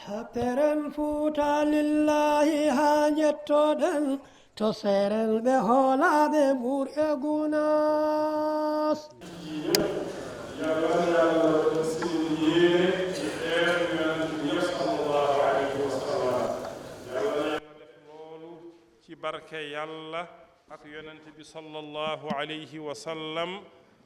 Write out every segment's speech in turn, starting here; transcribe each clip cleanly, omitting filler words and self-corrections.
happeren fuuta lillahi ha jettoɗen to seren ɓe hoolaɓe ɓuur e gunas ci barke yàlla ak yonent bi sallallahu alayhi wa sallam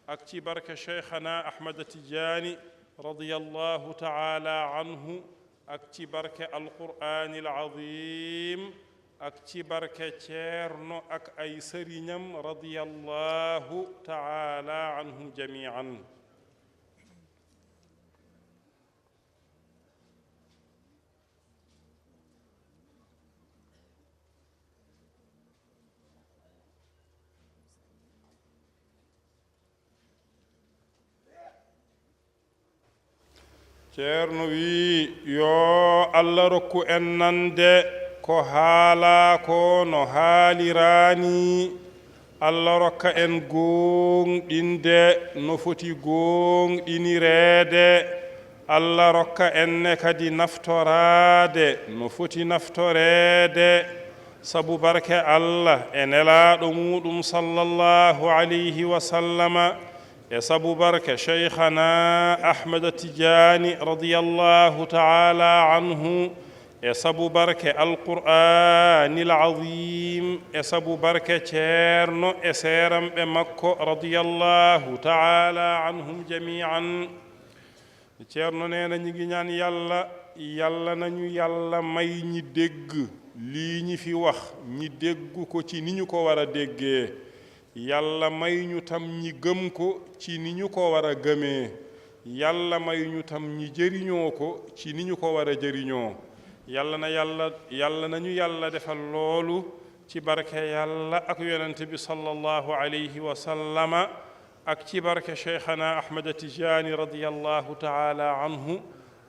ak ci barke cheikhana Ahmad Tijaani radiyallahu taala anhu ak ci barke alqur'anil azim ak ci barke ceerno ak ay sëriñam radiyallahu taala anhum jamian ceerno wi yo allah rokku en nande ko haala ko no haalirani allah rokka en gonɗinde no foti gonɗinireede allah rokka enne kadi naftorade no foti naftoreede sabu barke allah e nelaɗo muɗum sallallahu alayhi wa sallama e sabu barke cheikhana Ahmad Tijaani radiyallahu taala anhu e sabu barke alqur'anil azim e sabu barke ceerno e seeramɓe makko radiyallahu taala anhum jamian ceerno neena ñi ngi ñaan yàlla nañu yàlla may ñi dégg lii ñi fi wax ñi dégg ko ci ni ñu ko war a déggee yàlla may ñu tam ñi gëm ko ci ni ñu ko war a gëmee yàlla may ñu tam ñi jëriñoo ko ci ni ñu ko war a jëriñoo yàlla nañu yàlla defal loolu ci barke yàlla ak yonent bi sallallahu alayhi wa sallama ak ci barke cheikhana Ahmad Tijaani radiyallahu taala anhu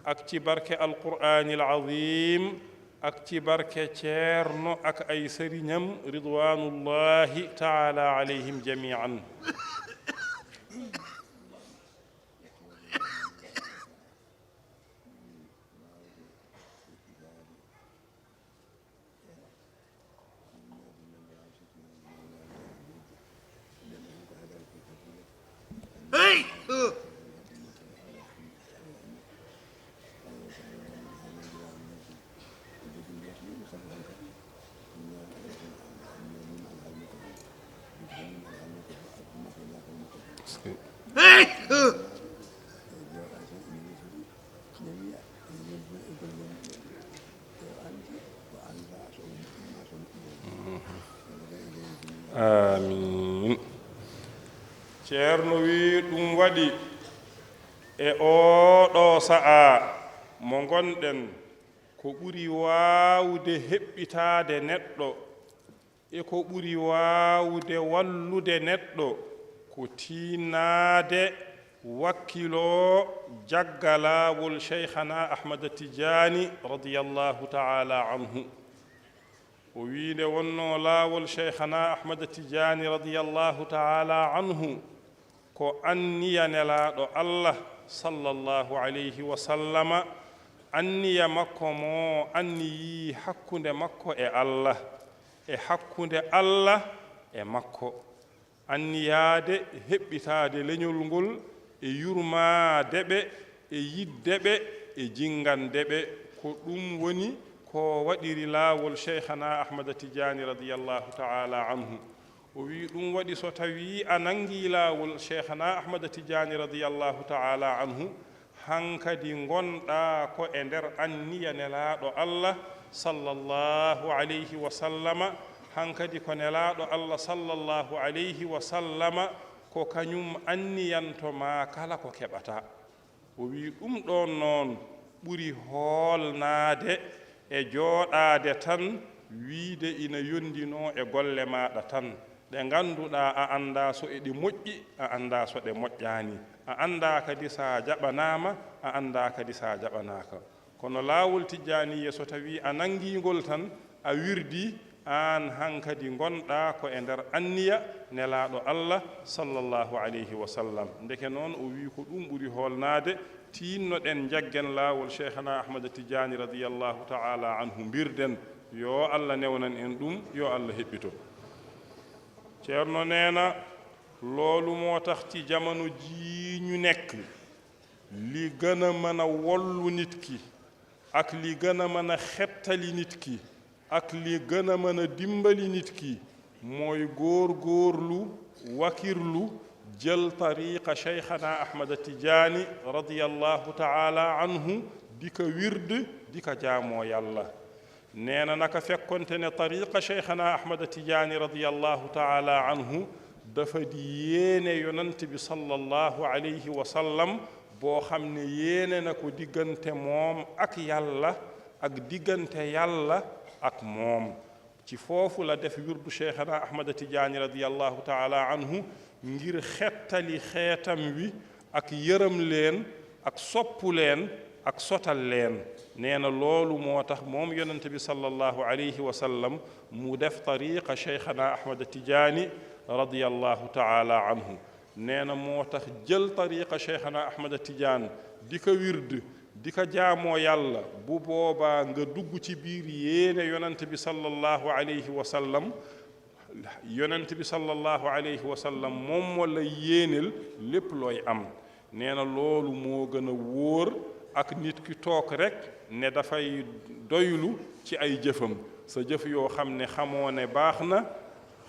ak ci barke alqur'anil azim ak ci barke ceerno ak ay sëriñam ridwanullahi taala alayhim jamian amin ceerno wi ɗum waɗi e oɗo sa'a mo gonɗen ko ɓuri waawde heɓɓitaade neɗɗo e ko ɓuri waawde wallude neɗɗo ko tiinnaade wakkilo jagga laawol cheikhana Ahmad Tijaani radiyallahu taala anhu o wiinde wonno laawol cheikhana Ahmad Tijaani radiyallahu taala anhu ko anniya nelaaɗo allah sallallahu alayhi wa sallama anniya makko mo anniyi hakkunde makko e allah e hakkunde allah e makko anniyaade heɓɓitaade leñol ngol e yurmaade ɓe e yidde ɓe e jingande ɓe ko ɗum woni ko waɗiri laawol cheikhana Ahmad Tijaani radiyallahu taala anhu o wi ɗum waɗi so tawi a nangi laawol cheikhana Ahmad Tijaani radiyallahu taala anhu hankadi gonɗa ko e nder anniya nelaaɗo allah sallallahu alayhi wa sallama hankadi ko nelaaɗo allah sallallahu alayhi wa sallama ko kañum anniyantoma kala ko keɓata o wi ɗum ɗon noon ɓuri hoolnaade e jooɗaade tan wiide ina yondino e golle maɗa tan ɗe ngannduɗa a annda so eɗe moƴƴi a annda so ɗe moƴƴaani a annda kadi sa jaɓanaama a annda kadi sa jaɓanaaka kono laawol tijjaaniye so tawi a nanngingol tan a wirdi an hankadi gonɗa ko e nder anniya nelaaɗo allah sallallahu alayhi wa sallam ndeke noon o wi ko ɗum ɓuri holnade tinnoɗen jaggen laawol cheikhana ahmada tidiani radiyallahu taala anhu mbirden yo allah newnan en ɗum yo allah heɓɓito ceerno neena loolu moo tax ci jamono jii ñu nekk li gën a mën a wollu nit ki ak li gën a mën a xettali nit ki ak li gën a mën a dimbali nit ki mooy góor-góorlu wakirlu jël tariqa cheikhana ahmada tidiani radiyallahu taala anhu di ko wird di ko jaamoo yàlla nee na naka fekkonte ne tariqa cheikhana ahmada tidiani radiyallahu taala anhu dafa di yéene yonent bi sallallahu alayhi wa sallam boo xam ne yéene na ko diggante moom ak yàlla ak diggante yàlla ak moom ci foofu la def wirdu cheikhana ahmada tidiani radiyallahu taala anhu ngir xettali xeetam wi ak yërëm leen ak soppu leen ak sotal leen nee na loolu moo tax moom yonent bi sallallahu alayhi wa sallam mu def tariqa cheikhana ahmada tidiani radiyallahu taala anhu nee na moo tax jël tariqa cheikhana ahmada tidiane di ko wird di ko jaamoo yàlla bu boobaa nga dugg ci biir yéene yonent bi sallallahu alayhi wa sallam yonent bi sallallahu alayhi wa sallam moom moo la yéeneel lépp looy am nee na loolu moo gën a wóor ak nit ki toog rek ne dafay doylu ci ay jëfam sa jëf yoo xam ne xamoo ne baax na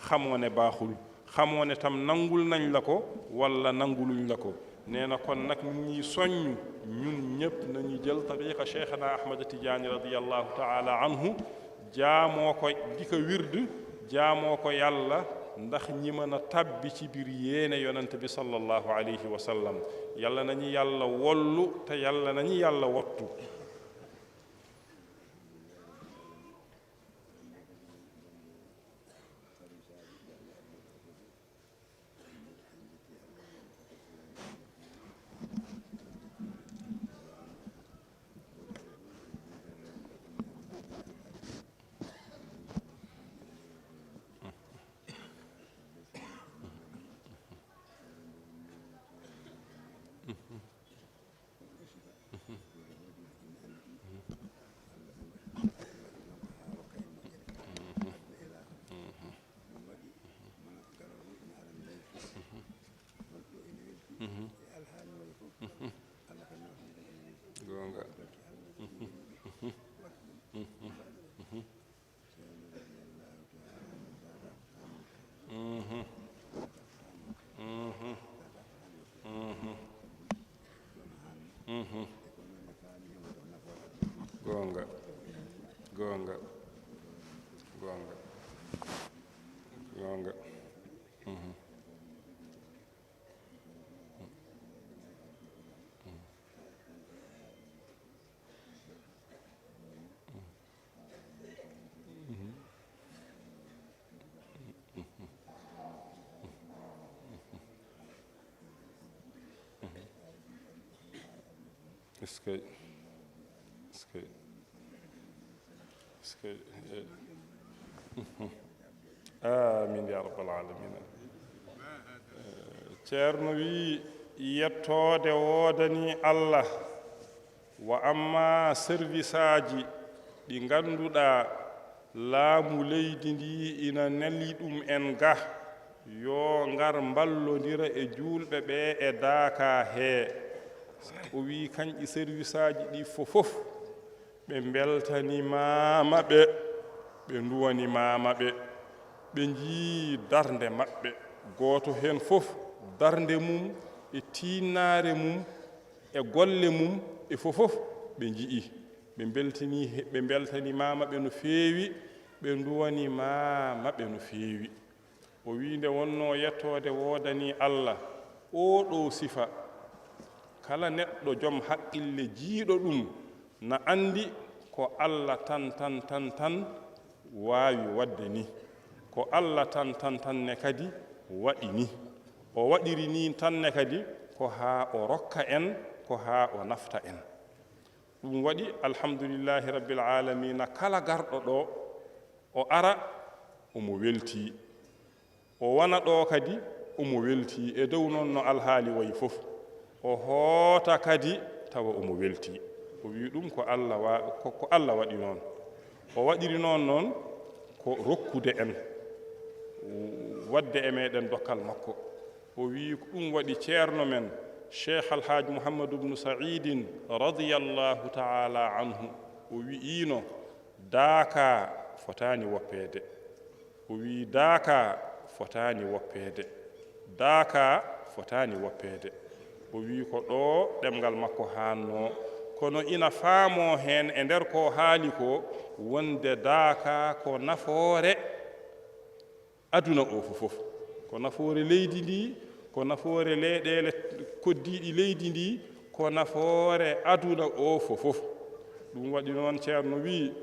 xamoo ne baaxul xamoo ne tam nangul nañ la ko wala nanguluñ la ko nee na kon nag ñi soññ ñun ñëpp nañu jël tariqa cheikhana ahmada tidiani radiyallahu taala anhu jaamoo ko di ko wird jaamoo ko yàlla ndax ñi mën a tabbi ci biir yéene yonent bi sallallahu alayhi wa sallam yàlla nañu yàlla wollu te yàlla nañu yàlla wottu gonga gonga gonga gonga est-ce que amin ya rabbal alamin ceerno wi yettode woodani allah wa amma service aji ɗi ngannduɗaa laamu leydi ndi ina neli ɗum en ga yo ngar mballondira e juulɓe ɓe e daaka hee o wi kañƴi service aji ɗi fofof ɓe mbeltanimama ɓe ɓe nduwanimama ɓe ɓe njii darnde maɓɓe gooto heen fof darnde mum e tiinnaare mum e golle mum e fofof ɓe njii ɓe mbeltanimama ɓe no feewi ɓe nduwanimama ɓe no feewi o wi nde wonno yettode woodani allah oɗo sifa kala neɗɗo joom haqqille jiiɗo ɗum na andi ko allah tan waawi wadde ni ko allah tan ne kadi waɗi ni o waɗiri ni tan ne kadi ko haa o rokka en ko haa o nafta en ɗum waɗi alhamdulillahi rabbil alamina kala garɗo ɗo o ara omo welti o wona ɗo kadi omo welti e dow noon no alhaali wayi fof o hoota kadi tawa omo welti. O wi ɗum ko Allah waɗi noon. O waɗiri noon ko rokkude en wadde e meɗen dokkal makko. O wi ɗum waɗi ceerno men cheikh alhaji mouhamadou bnu saidin radiyallahu taala anhu o wi'ino daaka fotani woppede. O wi daaka fotani woppede, daaka fotani woppede. O wi ko ɗo ɗemgal makko hanno, kono ina faamo hen e nder ko haali ko wonde daaka ko nafoore aduna o fof, ko nafoore leydi ndi, ko nafoore leyɗele koddiɗi leydi ndi, ko nafoore aduna o fof. ɗum waɗi noon ceerno wi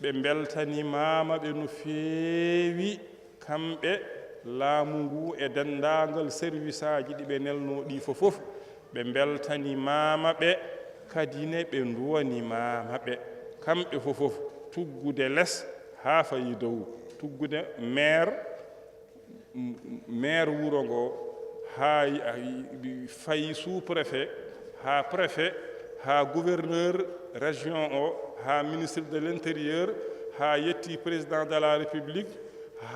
ɓe beltanimama ɓe no feewi kamɓe laamu ngu e dendagal service aji ɗi ɓe nelno ɗi fof. ɓe beltanimama ɓe kadine ɓe duwanimama ɓe kamɓe fof, tuggude less ha fayi dow, tuggude maire wuro ngo ha fayi sous préfet ha préfet ha gouverneur région o ha ministre de l'intérieur ha yetti président de la république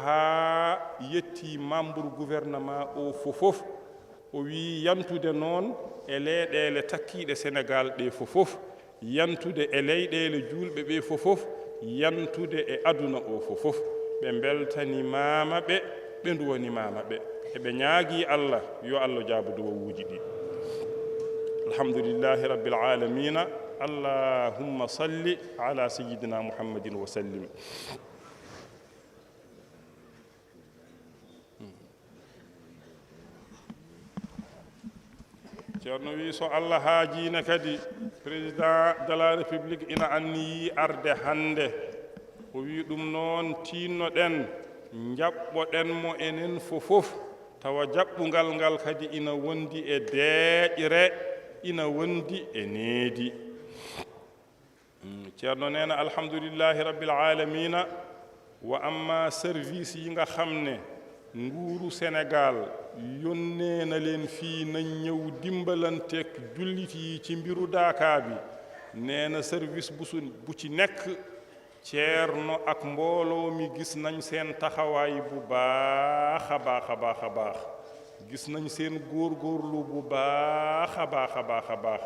ha yetti membre gouvernement o fof. O wi yantude noon e leyɗele takkiɗe sénégal ɗe fof, yantude e leyɗele julɓe ɓe fof, yantude e aduna o fof. ɓe beltanimama ɓe, ɓe duwanimama ɓe, eɓe ñaagui Allah yo Allah jaabu duwawuji ɗi. alhamdulillahi rabbil alamina. allahumma salli ala sayyidina muhammadin wa sallim. ceerno wi so Allah haajino kadi président de la république ina anniyi arde hande. O wi ɗum noon tinnoɗen jaɓɓoɗen mo enen fof, tawa jaɓɓungal ngal kadi ina wondi e deeƴre, ina wondi e needi. ceerno nena alhamdulillahi rabbil alamina. wa amma service yi nga xam ne nguuru Sénégal yónnee na leen fii nañ ñëw dimbalanteeg jullit yi ci mbiru Daaka bi, nee na service bu ci nekk ceerno ak mbooloo mi gis nañ seen taxawaay bu baax a baax. gis nañ seen góorgóorlu bu baax a baax.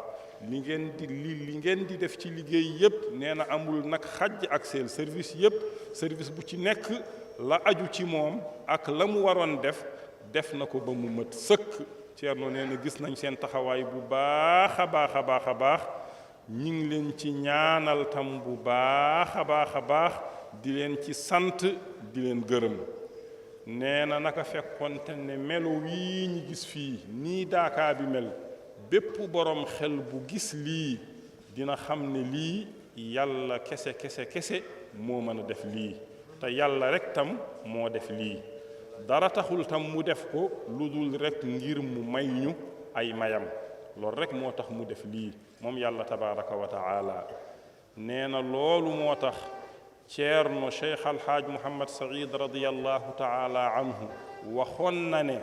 li ngeen di def ci liggéey yépp nee na amul nag xajj ak seen service yépp, service bu ci nekk la aju ci moom ak la mu waroon def na ko ba mu mët sëkk. ceerno nee na gis nañ seen taxawaay bu baax a baax. ñi ngi leen ci ñaanal tam bu baax a baax di leen ci sant di leen gërëm. nee na naka fekkonte ne melo wii ñi gis fii nii Daaka bi mel, bépp borom xel bu gis lii dina xam ne lii yàlla kese moo mën a def lii, te yàlla rek tam moo def lii. dara taxul tam mu def ko lu dul rek ngir mu may ñu ay mayam, loolu rek moo tax mu def lii moom yàlla tabaraka wa taala. nee na loolu moo tax ceerno cheikh alhaaj Mouhamad Saïd radiyallahu taala anhu waxoon na ne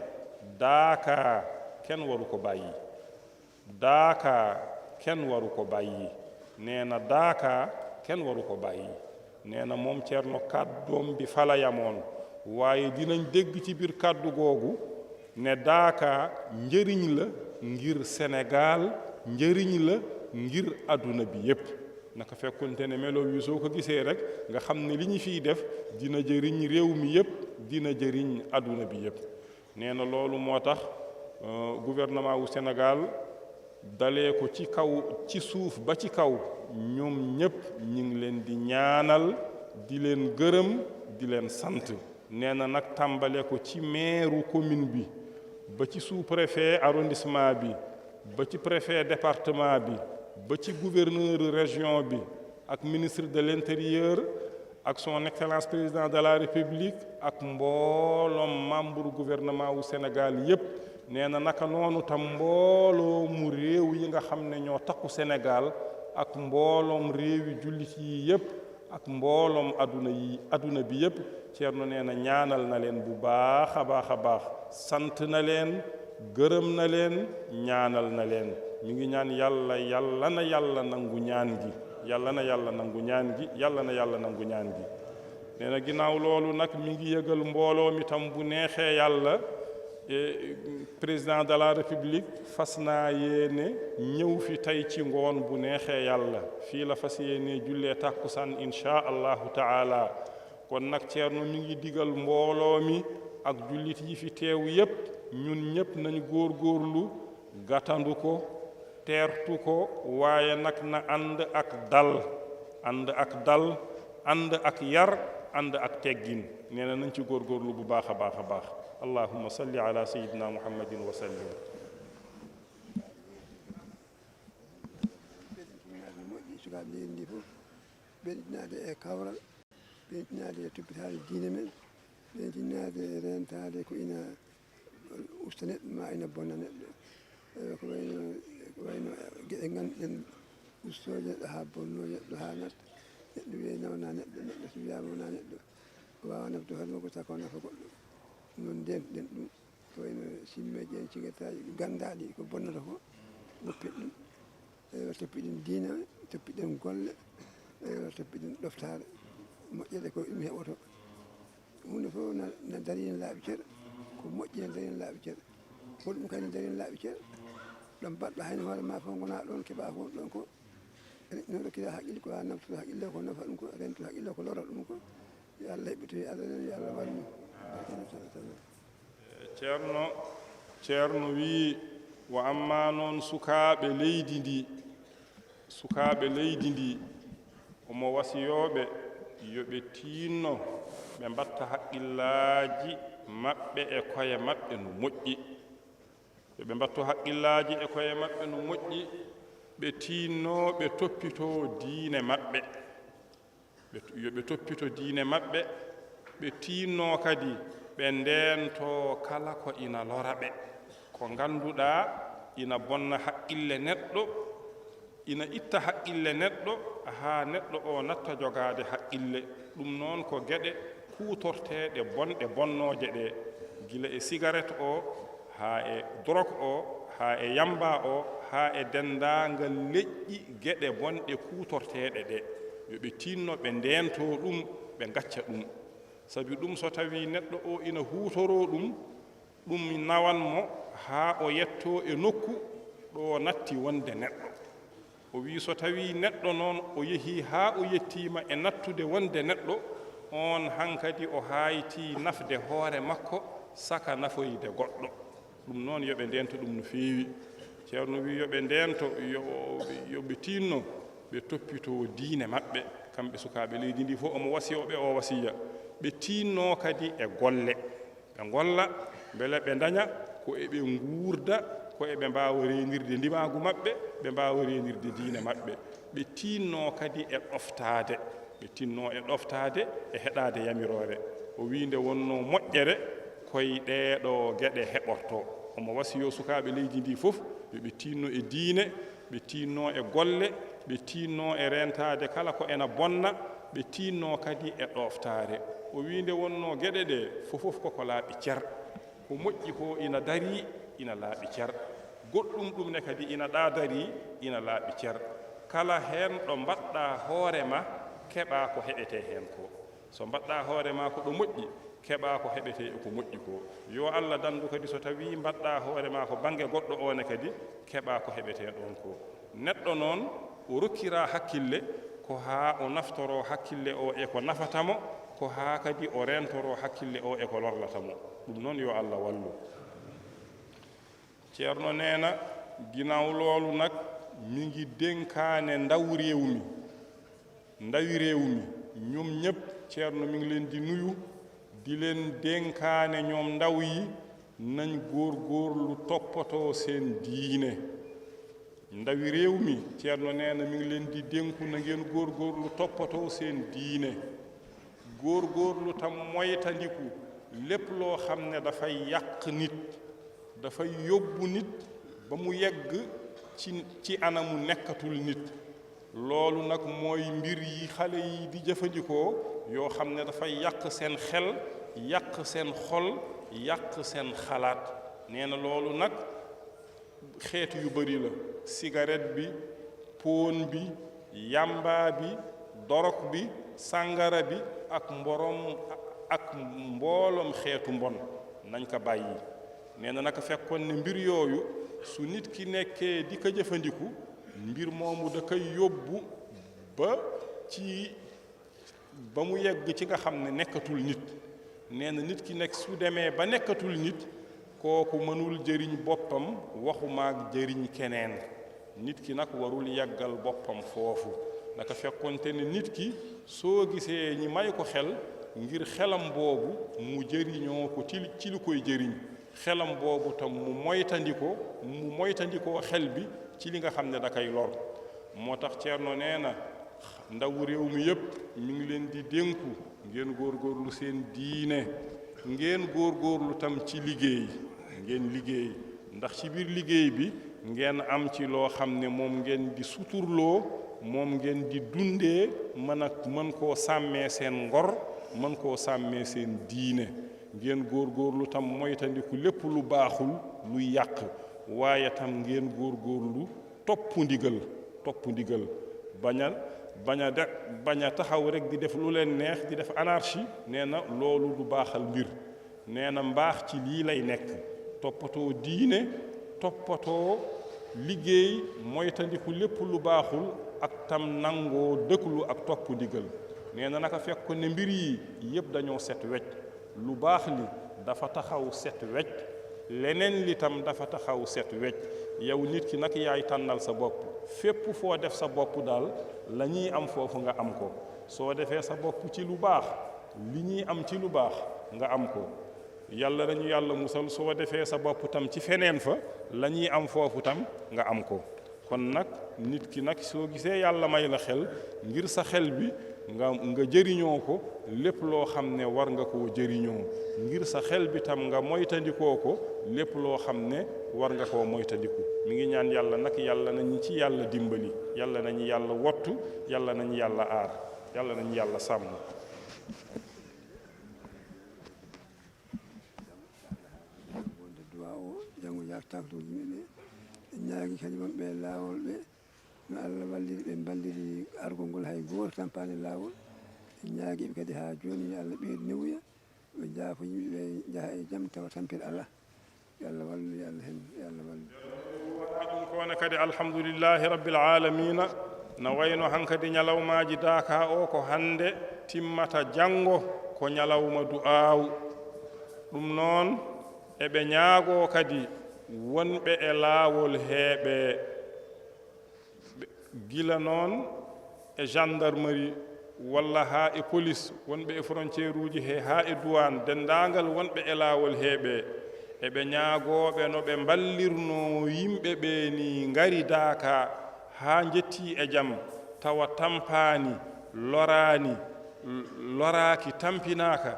Daaka kenn waru ko bàyyi, Daaka kenn waru ko bàyyi. nee na Daaka kenn waru ko bàyyi. nee na moom ceerno kàddoom bi fala yamoon, waaye dinañ dégg ci biir kàddu googu ne Daaka njëriñ la ngir Sénégal, njëriñ la ngir àdduna bi yépp. naka fekkonte ne melo wi soo ko gisee rek nga xam ne li ñu fiy def dina jëriñ réew mi yépp, dina jëriñ àdduna bi yépp. nee na loolu moo tax gouvernement wu Sénégal dalee ko ci kaw ci suuf ba ci kaw ñoom ñépp ñi ngi leen di ñaanal, di leen gërëm, di leen sant. nee na nag tàmbale ko ci maire commune bi ba ci sous-préfet arrondissement bi ba ci préfet département bi ba ci gouverneur région bi ak ministre de l'intérieur ak son excellence président de la république ak mbooloom membre gouvernement wu Sénégal yépp. nee na naka noonu tam mbooloomu réew yi nga xam ne ñoo takku Sénégal ak mbooloom réewi jullit yi yépp ak mbooloom aduna bi yépp. ceerno nee na ñaanal na leen bu baax a baax, sant na leen, gërëm na leen, ñaanal na leen. mi ngi ñaan yàlla yàlla na yàlla nangu ñaan gi yàlla na yàlla nangu ñaan gi yàlla na yàlla nangu ñaan gi nee na ginnaaw loolu nag mi ngi yëgal mbooloo mi tam bu neexee yàlla président de la république fas naa yéene ñëw fi tey ci ngoon bu neexee yàlla fii la fas yéene jullee tàkkusaan insha allahu taala kon nag Ceerno mi ngi digal mbooloo mi ak jullit yi fi teew yépp ñun ñépp nañ góorgóorlu gàttandu ko teertu ko waaye nag na ànd ak dal ànd ak yar ànd ak teggin nee na nañ ci góorgóorlu bu baax a baax a baax allahumma salli ala sayyidina muhammadin wa sallim sukaaɓe leydi ndi fof ɓeyɗinaade e kawral ɓeyɗinaade e toppitaade diine men ɓeyɗinaade e rentaade ko ina usta neɗɗo ma ina bonna neɗɗo ko wayno geɗe ngannduɗen ustooje neɗɗo haa bonnoo neɗɗo haa natta neɗɗo wiye nawna neɗɗo neɗɗo so wiyaama wona neɗɗo waawa nafde hoore makko tako nafa goɗɗo noon ndeentuɗen ɗum ko wayno simmeeji en cigataaji ganndaaɗi ko bonnata ko goppit ɗum toppiɗen diina toppiɗen golle toppiɗen ɗoftaare moƴƴere ko ɗum heɓoto hunde fof na darina laaɓi ceer ko moƴƴi ne darina laaɓi ceer ko ɗum kadi ne darina laaɓi ceer ɗon mbaɗɗa hayno hoore ma fof gonaa ɗon keɓaa fof ɗon ko no rokkira haqqille ko ha naftude haqqille ko nafa ɗum ko rentude haqqille ko lora ɗum ko yo Allah heɓɓitoy Allah nen yo Allah wallu ceerno wi wa amma noon sukaaɓe leydi ndi omo wasiyooɓe yo ɓe tiinno ɓe mbatta haqqillaaji maɓɓe e koye maɓɓe no moƴƴi yo ɓe mbatto haqqillaaji e koye maɓɓe no moƴƴi ɓe tiinno ɓe toppito diine maɓɓe yo ɓe toppito diine maɓɓe ɓe tiinno kadi ɓe ndeento kala ko ina lora ɓe ko ngannduɗaa ina bonna haqqille neɗɗo ina itta haqqille neɗɗo haa neɗɗo o natta jogaade haqqille ɗum noon ko geɗe kuutorteeɗe bonɗe bonnooje ɗe gila e cigarette o haa e drogue o haa e yamba o haa e denndaangal leƴƴi geɗe bonɗe kuutorteeɗe ɗe yo ɓe tiinno ɓe ndeento ɗum ɓe ngacca ɗum sabi ɗum so tawii neɗɗo o ina huutoroo ɗum nawanmo haa o yettoo e nokku ɗo natti wonde neɗɗo o wii so tawii neɗɗo noon o yehii haa o yettiima e nattude wonde neɗɗo on hankadi o haayitii nafde hoore makko saka nafoyde goɗɗo ɗum noon yo ɓe ndeento ɗum no feewi ceerno wi yo ɓe ndeento yo ɓe tiinno ɓe toppitoo diine maɓɓe kamɓe sukaaɓe leydi ndi fof omo wasiyooɓe o wasiya ɓe tiinno kadi e golle ɓe golla mbele ɓe daña ko eɓe nguurda ko eɓe mbaawa reenirde ndimaagu maɓɓe ɓe mbaawa reenirde diine maɓɓe ɓe tiinno kadi e ɗoftaade ɓe tinno e ɗoftaade e heɗaade yamiroore o wiinde wonno moƴƴere koye ɗeeɗo geɗe heɓorto omo wasiyo sukaaɓe leydi ndi fof yo ɓe tiinno e diine ɓe tiinno e golle ɓe tiinno e rentaade kala ko ena bonna ɓe tiinno kadi e ɗoftaare o wiinde wonno geɗe ɗe fofof koko laaɓi cer ko moƴƴi ko ina darii ina laaɓi cer goɗɗum ɗum ne kadi ina ɗaadarii ina laaɓi cer kala heen ɗo mbaɗɗa hoore ma keɓaa ko heɓetee heen ko so mbaɗɗa hoore ma ko ɗo moƴƴi keɓaa ko heɓetee e ko moƴƴi ko yo Allah dandu kadi so tawii mbaɗɗa hoore ma ko baŋnge goɗɗo o ne kadi keɓaa ko heɓetee ɗon ko neɗɗo noon o rokkiraa hakkille ko haa o naftoroo hakkille o e ko nafatamo ko haa kadi o rentoroo hakkille o e ko lorlatamo ɗum noon yo Allah wallu ceerno neena ginaw loolu nag mi ngi dénkaane ndaw réew mi ñoom ñëpp ceerno mi ngi leen di nuyu di leen dénkaane ñoom ndaw yi nañ góorgóorlu toppatoo seen diine ndawi réew mi ceerno neena mi ngi leen di dénku na ngeen góorgóorlu toppatoo seen diine góorgóorlu tam moytandiku lépp loo xam ne dafay yàq nit dafay yóbbu nit ba mu yegg ci anamu nekkatul nit loolu nag mooy mbir yi xale yi di jëfandikoo yoo xam ne dafay yàq seen xel yàq seen xol yàq seen xalaat nee na loolu nag xeet yu bari la cigarette bi poon bi yamba bi dorog bi sàngara bi ak mbooloom xeetu mbon nañ ko bàyyi nee na naka fekkoon ne mbir yooyu su nit ki nekkee di ko jëfandiku mbir moomu da koy yóbbu ba mu yegg ci nga xam ne nekkatul nit nee na nit ki nekk su demee ba nekkatul nit kooku mënul jëriñ boppam waxumaak jëriñ keneen nit ki nag warul yàggal boppam foofu naka fekkonte ne nit ki soo gisee ñi may ko xel ngir xelam boobu mu jëriñoo ko ci lu koy jëriñ xelam boobu tam mu moytandikoo xel bi ci li nga xam ne da koy lor moo tax Ceerno nee na ndawu réew mi yépp mi ngi leen di dénku ngeen góorgóorlu seen diine ngeen góorgóorlu tam ci liggéey ngeen liggéey ndax ci biir liggéey bi ngeen am ci loo xam ne moom ngeen di suturloo moom ngeen di dundee mën koo sàmmee seen ngor mën koo sàmmee seen diine ngeen góorgóorlu tam moytandiku lépp lu baaxul luy yàq waaye tam ngeen góorgóorlu topp ndigal bañ a taxaw rek di def lu leen neex di def anarchie nee na loolu du baaxal mbir nee na mbaax ci lii lay nekk toppatoo diine toppatoo liggéey moytandiku lépp lu baaxul ak tam nangoo dëkklu ak topp ndigal nee na naka fekk ko ne mbir yi yëpp dañoo set wecc lu baax li dafa taxaw set wecc leneen li tam dafa taxaw set wecc yow nit ki nag yaay tànnal sa bopp fépp foo def sa bopp daal la ñuy am foofu nga am ko soo defee sa bopp ci lu baax li ñuy am ci lu baax nga am ko yàlla nañu yàlla musal soo defee sa bopp tam ci feneen fa la ñuy am foofu tam nga am ko kon nag nit ki nag soo gisee yàlla may la xel ngir sa xel bi nga jëriñoo ko lépp loo xam ne war nga koo jëriñoo ngir sa xel bi tam nga moytandikoo ko lépp loo xam ne war nga koo moytandiku mi ngi ñaan yàlla nag yàlla nañu ci yàlla dimbali yàlla nañu yàlla wottu yàlla nañu yàlla aar yàlla nañu yàlla sàmm wonde duwa o janngo yaktaktoji yimɓe ɓe ñaagi kadi wonɓe laawol ɓe no Allah walliri ɓe balliri argol ngol hay gooto tampani laawol ɓe ñaagiɓe kadi haa jooni Allah ɓeydi newuya ɓe jaafo yimɓe ɓe jaha e jam tawa tampere Allah yo Allah wallu yo Allah hen yo Allah wallu ɗum kone kadi alhamdulillahi rabbil alamina no wayno hankadi ñalawmaji Daka o ko hande timmata janngo ko ñalawma du'aawu ɗum noon eɓe ñaago kadi wonɓe e laawol heeɓe gila noon e gendarmerie walla haa e police wonɓe e frontiére uji he haa e douane denndaangal wonɓe e laawol heeɓe eɓe ñaagooɓe no ɓe mballirno yimɓe ɓe ni ngari Daka haa njettii e jam tawa tampaani loraaki tampinaaka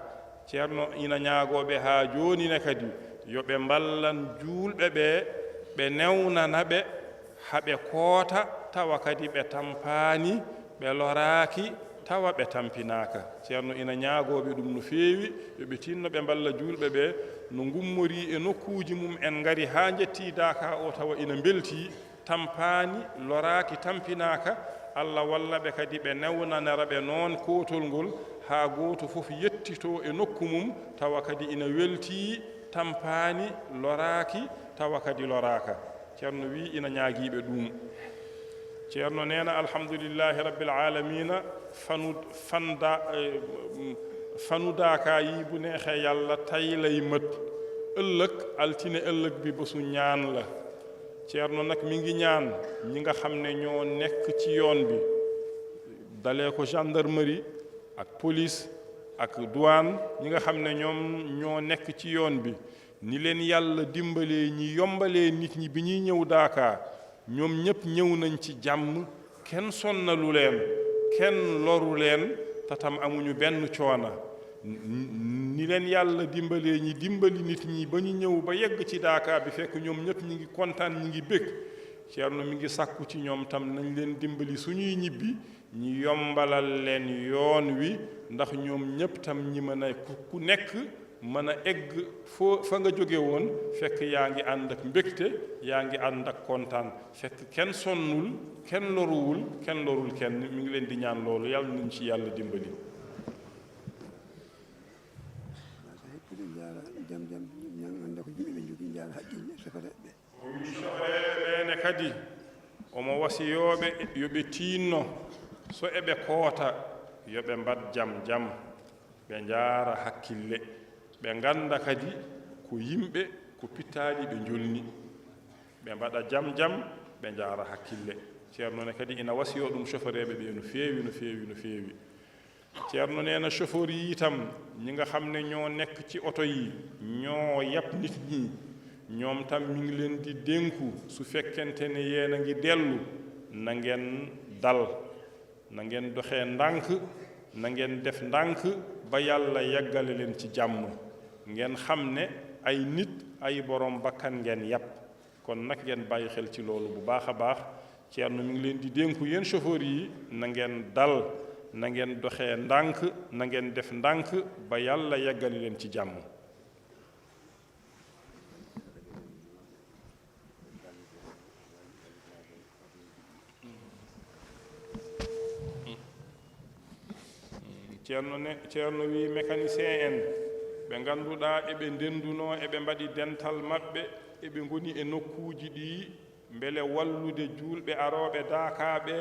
ceerno ina ñaagooɓe haa jooni ne kadi yo ɓe mballan juulɓe ɓe ɓe newnana ɓe haɓe koota tawa kadi ɓe tampaani ɓe loraaki tawa ɓe tampinaaka ceerno ina ñaagooɓe ɗum no feewi yo ɓe tinno ɓe mballa juulɓe ɓe no ngummori e nokkuuji mum en ngari haa njettii Daka o tawa ina mbeltii tampaani loraaki tampinaaka Allah walla ɓe kadi ɓe newnanara ɓe noon kootol ngol haa gooto fof yettitoo e nokku mum tawa kadi ina weltii tampaani loraaki tawa kadi loraaka ceerno wi ina ñaagiiɓe ɗum ceerno neena alhamdulillahi rabbil alamina fanu Daka yi bu neexee yàlla tey lay mët ëllëg altine ëllëg bi bésu ñaan la ceerno nag mi ngi ñaan ñi nga xam ne ñoo nekk ci yoon bi dalee ko gendarmerie ak police ak douane ñi nga xam ne ñoom ñoo nekk ci yoon bi ni leen yàlla dimbalee ñi yombalee nit ñi bi ñuy ñëw Daka ñoom ñëpp ñëw nañ ci jàmm kenn sonnalu leen kenn loru leen te tam amuñu benn coona ni leen yàlla dimbalee ñi dimbali nit ñi ba ñu ñëw ba yegg ci Daka bi fekk ñoom ñëpp ñi ngi kontaan ñi ngi bég ceerno mi ngi sàkku ci ñoom tam nañ leen dimbali suñuy ñibbi ñi yombalal leen yoon wi ndax ñoom ñëpp tam ñi mën a ku nekk mën a egg fa nga jóge woon fekk yaa ngi ànd ak mbégte yaa ngi ànd ak kontaan fekk kenn sonnul kenn lorul kenn mi ngi leen di ñaan loolu yàlla nañ ci yàlla dimbali ɓeene kadi omo wasiyooɓe yo ɓe tiinno so eɓe koota yo ɓe mbad jam ɓe njaara hakkille ɓe ngannda kadi ko yimɓe ko pittaaɗi ɓe njolni ɓe mbaɗa jam ɓe njaara hakkille ceerno ne kadi ina wasiyo ɗum chauffeureɓe ɓe no feewi ceerno nee na chauffeur yi itam ñi nga xam ne ñoo nekk ci oto yi ñoo yàpp nit ñi ñoom tam mi ngi leen di dénku su fekkente ne yéen a ngi dellu na ngeen dal na ngeen doxee ndànk na ngeen def ndànk ba yàlla yeggale leen ci jàmm ngeen xam ne ay nit ay borom bakkan ngeen yàpp kon nag ngeen bàyyi xel ci loolu bu baax a baax ceerno mi ngi leen di dénku yéen chauffeur yi na ngeen dal na ngeen doxee ndànk na ngeen def ndànk ba yàlla yeggale leen ci jàmm ceerno wi mécanicien en ɓe ngannduɗaa eɓe ndenduno eɓe mbaɗi dental maɓɓe eɓe ngoni e nokkuuji ɗi mbele wallude juulɓe arooɓe daakaaɓe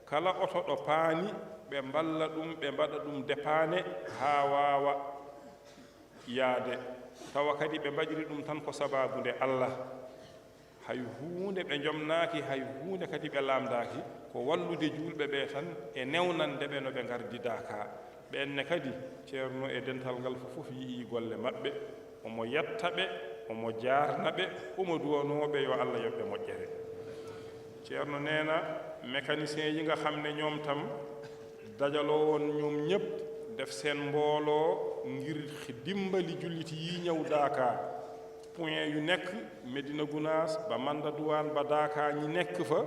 kala oto ɗo paani ɓe mballa ɗum ɓe mbaɗa ɗum dépanne haa waawa yaade tawa kadi ɓe mbaɗiri ɗum tan ko sabaabu Allah hay huunde ɓe jomnaaki hay huunde kadi ɓe laamdaaki ko wallude juulɓe ɓe tan e newnande ɓe no ɓe ngardi daaka ɓenne kadi ceerno e dental ngal fof yii golle maɓɓe omo yetta ɓe omo jaarna ɓe omo duwanooɓe yo Allah yoɓɓe moƴƴere ceerno neena mécanicien yi nga xam ne ñoom tam dajaloo woon ñoom ñépp def seen mbooloo ngir dimbali jullit yi ñëw daaka point yu nekk Medina Gounass ba Manda Douane ba daaka ñi nekk fa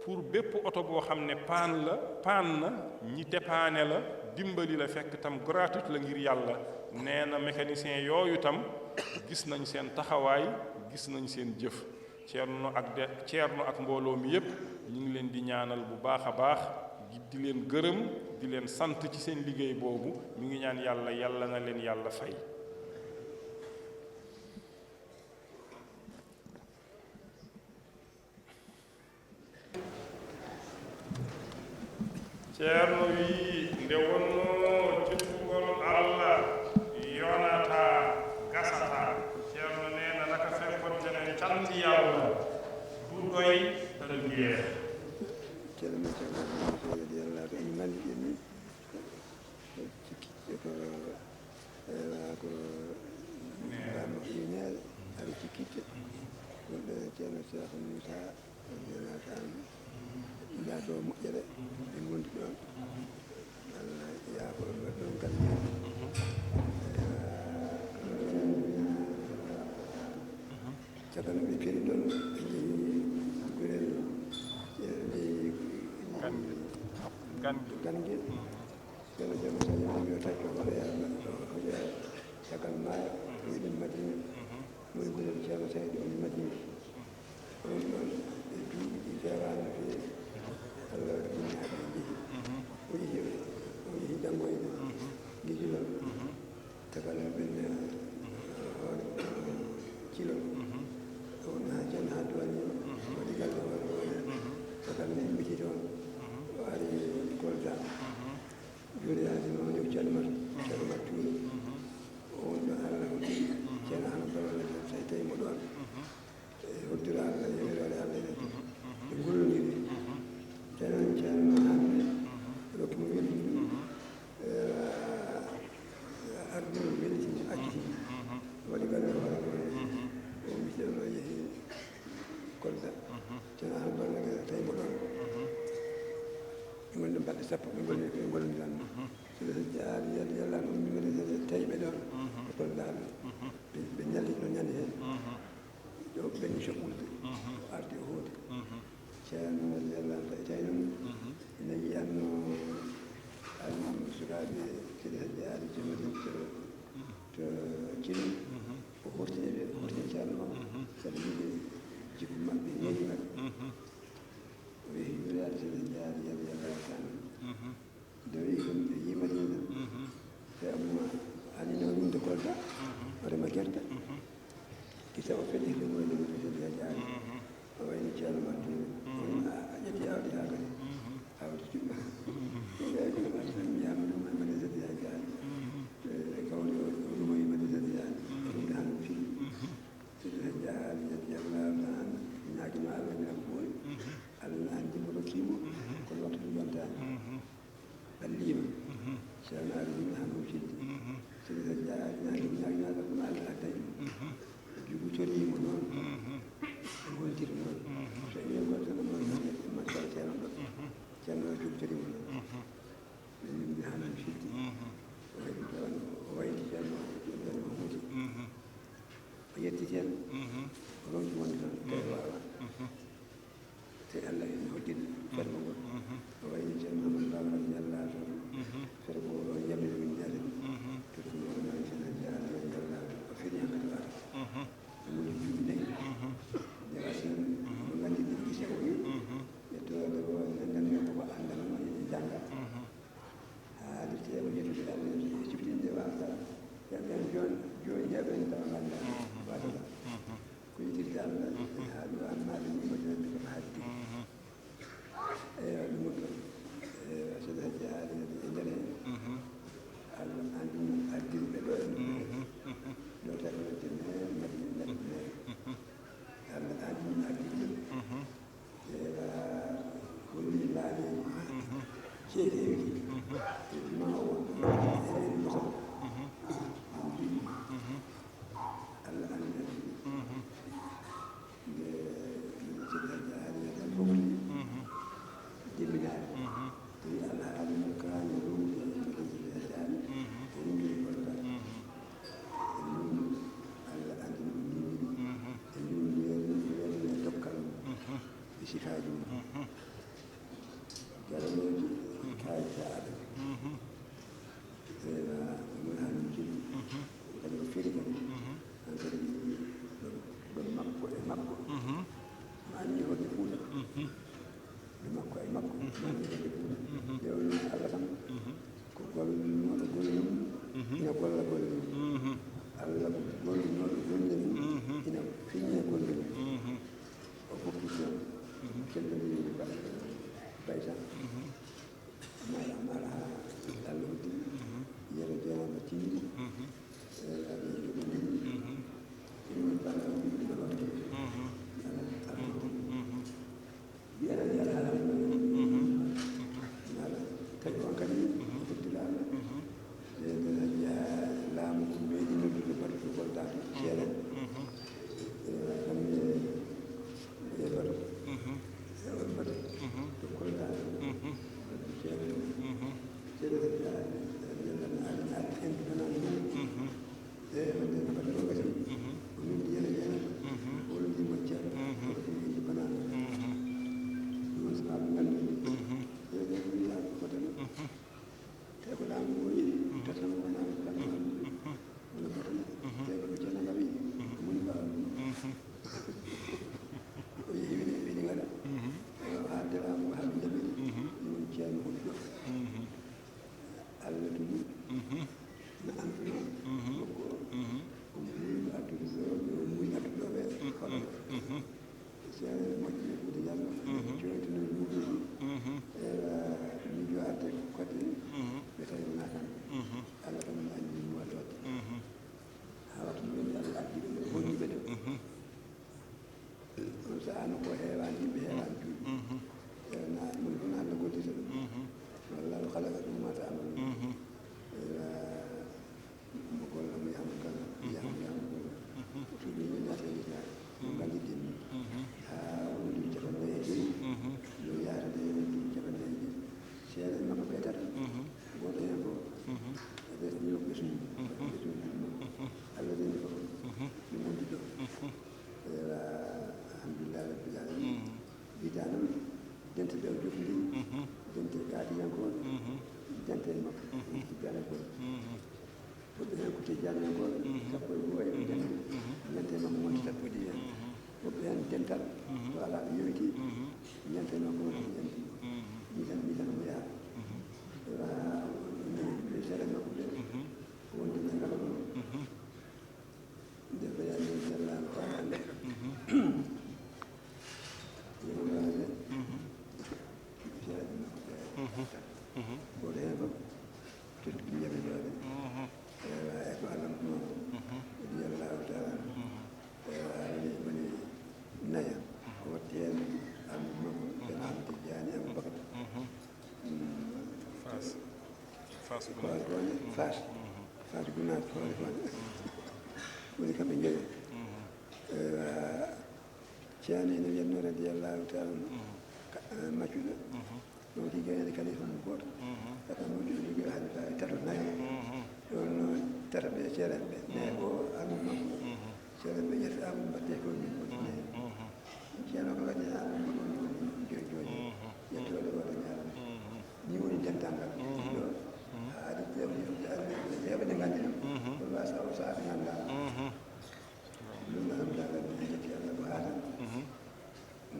pour bépp oto boo xam ne paan na ñi dépanne la dimbali la fekk tam gratuite la ngir yàlla nee na mécanicien yooyu tam gis nañ seen taxawaay gis nañ seen jëf ceerno ak mbooloo mi yépp ñu ngi leen di ñaanal bu baax a baax di leen gërëm di leen sant ci seen liggéey boobu mi ngi ñaan yàlla na leen yàlla fay ceerno wi nde wonno tettugol Allah yonata gasata ceerno neena naka fekkon tenen canti yàlla du doy tan jeex ceerno yàlla ko ñu mandi ni ko dama ñaal ari ci kitte wonde ceerno Cheikh Moussa yonata jaato moƴƴere e gondi ɗon Allah yaafo ɗon kadi caggal ɓe kedi ɗon ɓe jeehi gurel gangue ceerno ceerno sa yimɓe yo takko hoɗoya caggal maayo wiɗen Madina moye gurel ceerno saydi on Madina on ɗon e duuɓi ɗi feewani no feewi Allah jinnaɓe jeehi o yeehi janngoyde gijilol tagal ɓenne hoore cilol on ha ceerno ha duwani waɗi galle hoore tagal ne immiti toon o ari Kolda juuriyade noon yo ceerno mat tuuro on ɗo Allah hoɗi ceerno hana balole so tawi mo ɗon e hoddira Allah yemirore Allah ɓe gollodiri ceerno hande rokki mo welɗi ɗum ardi mo weltini accitini waɗi galle hoore o mbiteɗo yeehi Kolda ceerno hana balole tawi mo ɗon gonɗo mbaɗɗe sappo ɓe gollodiranno so jaari yalla ɗum numéro tawi ɓe ɗon e Kolda ɓe ñalliti ɗo ñande heen ɗo ɓenni coɓɓulde ardi o hoodi ceerno yalla tawi noon ina yiyanno sukaɓe kadi hedde aali jomiraɗo to cini o hortineɓe hortine ceerno o saɗa yiɗi jikku maɓɓe yeeyi maɓɓe o yehi wuraade seɗen jaari yaɓe yaɓaa tan nde wi ɗum ɓe yii madina te amma anino rumde kolda o rema gerte gisa o feɗi remoyde ɓe sedi ha jaari o wayni ceerno maddume a ƴetti awdi ha kadi awdi juɗɗo eyi kono ɓa tan miyama ɗum mane sedi ha jaari kawli o rumoyi mane sedi ha rumde han o fili sedi ha jaari ƴetti yaɓlatan ñaguima allah miram ɓooyi allah an jimmoto kimo kono waktu ɗum yontani ɓallima ceerno ari ɗum han o filli sedi ha jaari ñaguimaɗa ɗum allah addayi jugu corimo noon e gontiri noon so wiye gontano masal ceerno ɗo ceerno o jugu corimo noon ɓe yimɓe hanan filti o wayni ceerno o huuti o yetti ceerno o ronki wonde tan tawi wawa te allah en hoddiri fermo ngol o wayni ceerno mamadou baba radiallah toon fere ko o jaɓiri windade to ɗum wonani sen ha jaara radiallah o fini hankadi wata woni juuɓi nayi nde wasin no nganndi ɗin gise o wi ƴettode o ndennden koko anndal jannga haalite o yettude allah e cifrinde wawata yaɓen joni jaɓen tawa ngannda watata ko yitirde allah haaɗu annaade nimadinande koko haaddi eyi ɗum ɗon sede ha jaari e nder heen allah anndum addirɓe ɗo en ɗo tagoten heen madina Allah anndum addirɓe ewa holli laaɓe ceeɗeeki ma won en mosata ɗum jiɗi allah anndi addirɓe nde sede ha jaari tan fof jemminaade tawi alhaali mo kaani rumde mbaɗa sede ha jaari e rumde kolka allah andi ɗum yimɓe e ɗum weerene dokkal e sifaaji mum jaraneeji kaalita adama ewa ɗum hanum jilli kadi o feri kadi han kadi ɗon makko e makko ma anni hodde fuuɗa ɗo makko e makko manni hodde fuuɗa ƴewno allah kam ko golnoɗo golle mum ina golla golle mum allah golnoɗo golle mum ina finne golle mum o hokki toon kellodiri baytan maɗa ha allah hoddiri yero jeenama tiiri aɓe joɓodiri ɗum bala ɗiɗo waktu allah hoddiri mbiyaɗani alhamdulillah ala tawi on kadi hoddiraama laamu ko meeɗi noddude baɗo to goldato seeɗen kamɓe e baɗo e on baɗo to goldato seeɗen seeɗen aɗa endudanani ɗum e wonde baɗo ɗo gasi o windi yene jeenama wolodimo ceerno oɗum indi banana ɗum sabu nganndu seeɗen wiyaɓe fotano te ko laamu o yiɗi tatano wonani kala wona fotano te ko ceerno wi moni mbawa o yehi wiɗi ngaɗa haalde laamu o haalde jaɓiri ɗum ceerno huɗi ɗo allah tumi no anduno makko o muuyno addude ɗo o muuyi addude ɗo ɓe hoɗo ceerno moƴƴi fude jallo joytino muuɗuji ewa miijo arde kodde ɓe tawi wona kamɓe allah tan no anndi mo waɗoode hawata ɗum woni allah addiɓe ɓe honniɓe ɗo on sahano ko heewani yimɓe heewani juuɗe ewna ɗum ɗum allah goddita ɗum wallahu halaka ɗum mata amal ewa mo golla mo yahmo kala yahmo golla tuuɓi ñinata yitare mo gallidin ha wondude capanɗe e joyi yo yaatade duuɓi capanɗe e joyi seeɗa makko ɓeydata goto hen fof ɓe ño ɓesum allah reni fof ɗum wondi ɗo ewa alhamdulillah rabbil alamin wida noon dente ɗe o jofodiri dente kaatiyankoon dente makko jibbala goto woɓɓe hen ko tejjani en goɓe sappo e goho en jandi ñante makko wonti sappo e ɗiɗi en woɓɓe hen dental ko ala ɓe yewti ñante makko wonti en mitan mbiya ɓe sere makko ɓe wonde ɓe ngala ɗum nde ɓeyani sellano taande yewlade seeɗa makko ɓe goto hen fof tottuɓe jaɓeɗoɓe e ko alam ɗum eɗi allahu taala woni naya o watti hen amadou makko ben hamdi diani aboubacar fas gunaji hoore hoore woni kamɓe jeewe ceerno ene wiyatno radiallahu taala maccuɗo ɗo liggueyede kalifa mum goto kaka moƴƴuɗo ligguey halifa e tato nayi ɗon noon tata ɓe ceerani ɓe mais o amadou makko ceerani ɓe ƴetta amadou mbatte ko min nayi ceerno ko waɗi amadou ɗon woni joni ƴettoɗo waɗa ñaram ni woni dentangal ɗo haade ƴeeɓe ɗe gandi ɗum ko wasa o saabi gandama ɗum alhamdulillah ɓe jetti allah ko haatan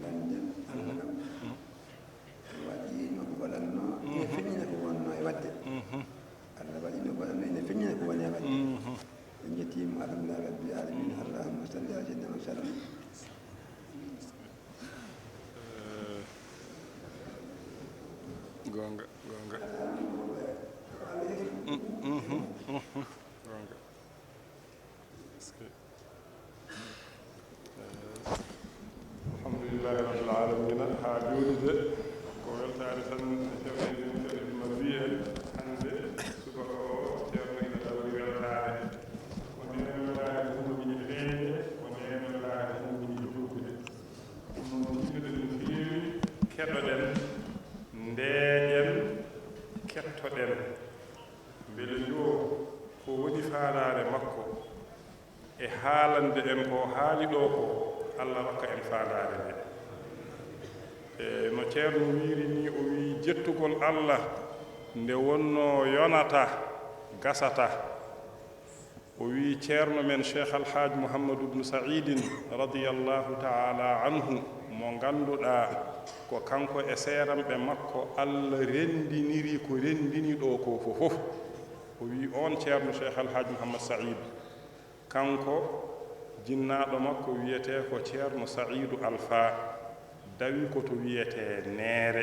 ganden allah kam waɗino ko waɗanno ene feññina ko wonno e wadde allah waɗino ko waɗanno ene feññina ko woni e wadde en jettimo alhamdulillah rabbil alamin allahumma salli ala sayyidina wa sallam gonga gonga gonga alhamdulillahi rabbil alamin ha joni de ko weltare tan ma wiye hande suba o ceerno ina dawri weltare woni hen weltare hummiɗi feeñde woni hen weltare hummiɗi juukude ɗum noon jiɗuɗe no feewi keɗoɗen ndeeƴen kettoɗen beele yo ko woni faalaare makko e haalande en ko haali ɗo ko allah rokka en faalaare nde e no ceerno wiiri ni o wi jettugol allah nde wonno yonata gasata o wi ceerno men cheikh alhaji mouhamadou ibnu saidin radiallahu taala anhu mo ngannduɗa ko kanko e seeramɓe makko allah renndiniri ko renndini ɗo ko fof o wi on ceerno cheikh alhaji mouhamad saïd kanko jinnaɗo makko wiyete ko ceerno saïdou alpha dawi koto wiyete neere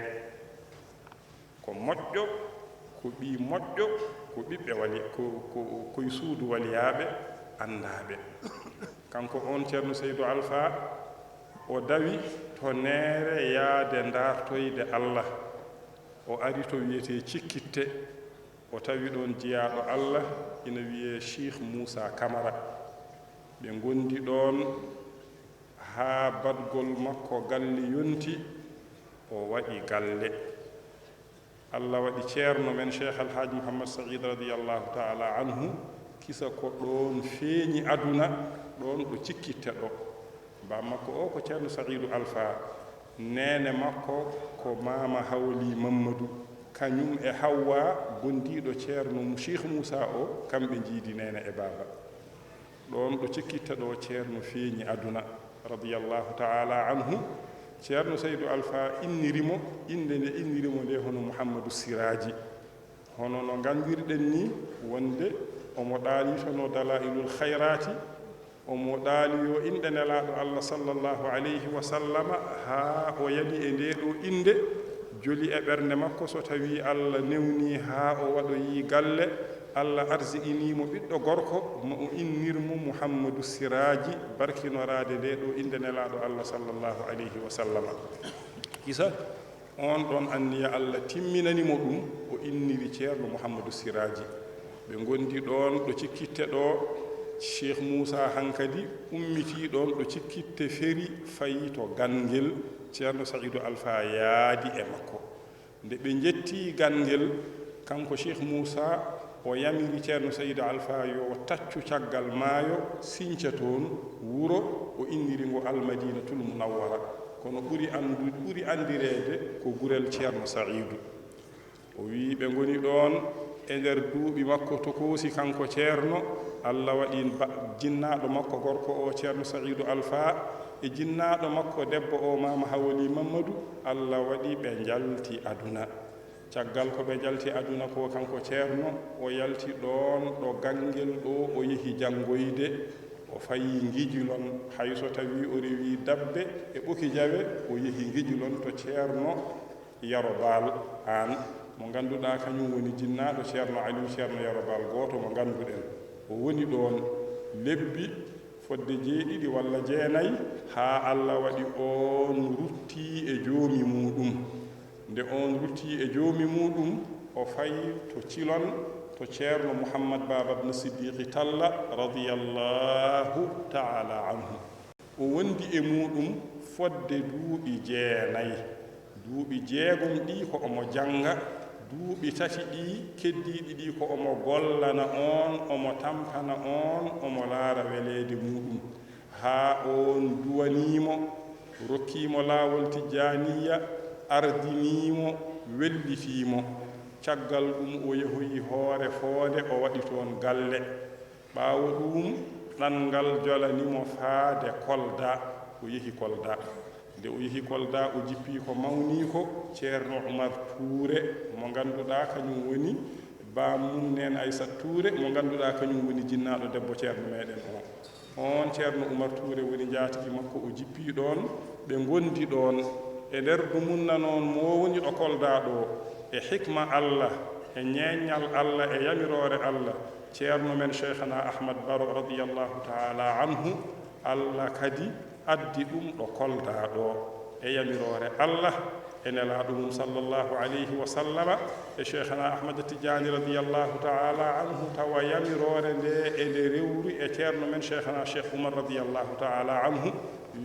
ko moƴƴo ko ɓi moƴƴo ko ɓiɓɓe wali koye suudu waliyaɓe anndaɓe kanko on ceerno seydou alpha o dawi to neere yaade dartoyde allah o ari to wiyete cikkitte o tawi ɗon jeyaɗo allah ina wiye cheikh moussa camara ɓe gondi ɗon haa badgol makko galle yonti o waɗi galle allah waɗi ceerno men cheikh alhaji mouhammad saïd radiallahu taala anhu kisa ko ɗon feeñi aduna ɗon ɗo cikkitte ɗo ba makko o ko ceerno saïdou alpha nene makko ko mama hawli mamadou kañum e hawwa gondiɗo ceerno cheikh moussa o kamɓe jiidi nene e baba ɗon ɗo cikkitta ɗo ceerno feeñi aduna radiyallahu taala anhu ceerno seydou alpha innirimo inde nde innirimo nde hono mouhammadou siraji hono no gandirɗen ni wonde omo ɗaalitono dalailul hayrati omo ɗaaliyo inɗe nelaɗo allah sallllahu alayhi wa sallama ha o yaɗi e nde ɗo inde joli e ɓernde makko so tawi allah newni ha o waɗoyi galle allah arsiginimo ɓiɗɗo gorko mo o innirmo mouhammadou siraji barkinorade nde ɗo inde nelaɗo allah sallllahu alayhi wa sallama kisa on ɗon anniya allah timminanimo ɗum o inniri ceerno mouhammadou siraji ɓe gondi ɗon ɗo cikkitte ɗo cheikh moussa hankadi ummiti ɗon ɗo cikkitte feri fayi to gangel ceerno saïdou alpha yaadi e makko nde ɓe jetti gangel kanko cheikh moussa o yamiri ceerno saïdou alpha yo taccu caggal maayo sinca toon wuro o inniri ngo almadinatul munawwara kono ɓuri andirede ko gurel ceerno saïdou o wi ɓe goni ɗon e nder duuɓi makko tokoosi kanko ceerno Allah waɗi jinnaaɗo makko gorko o ceerno Saïdou Alpha e jinnaaɗo makko debbo o mama Hawali Mamadou Allah waɗi ɓe njalti aduna caggal ko ɓe jalti aduna ko kanko ceerno o yalti ɗon ɗo gangel ɗo o yehi janngoyde o fayi ngijilon hayso tawi o rewi dabbe e ɓoki jawe o yehi ngijilon to ceerno Yarobal an mo ganduɗa kañum woni jinnaɗo ceerno Aliou ceerno Yarobal goto mo ganduɗen o woni ɗon lebbi fodde jeeɗiɗi walla jeenayi ha Allah waɗi on rutti e joomi muɗum nde on rutti e joomi muɗum o fayi to cilon to ceerno Mouhammad Baba ibn Siddiqi Talla radiyallahu ta'ala anhu o wondi e muɗum fodde duuɓi jeenayi duuɓi jeegom ɗi ko omo janga duuɓi tati ɗi keddiɗi ɗi ko omo gollana on omo tampana on omo laara weleede muɗum ha on duwanimo rokkimo laawol tijaniya ardinimo wellitimo caggal ɗum o yehoyi hoore foode o waɗi toon galle ɓaawo ɗum ɗanngal jolanimo faade Kolda o yehi Kolda nde o yehi Kolda o jippi ko mawni ko ceerno Oumar Touré mo ganduɗa kañum woni bamum nen Aissata Touré mo ganduɗa kañum woni jinnaɗo debbo ceerno meɗen on ceerno Oumar Touré woni jatigi makko o jippi ɗon ɓe gondi ɗon e nder dumunna noon mo woni ɗo Kolda ɗo e hikma Allah e ñeññal Allah e yamirore Allah ceerno men cheikhana Ahmad Baro radiyallahu ta'ala anhu Allah kadi addi ɗum ɗo Kolda ɗo e yamirore Allah e nelaɗo mum sallallahu alayhi wa sallama e cheikhana Ahmad Tidiani radiyallahu ta'ala anhu tawa yamirore nde e nde rewri e ceerno men cheikhana Cheikh Oumar radiyallahu ta'ala anhu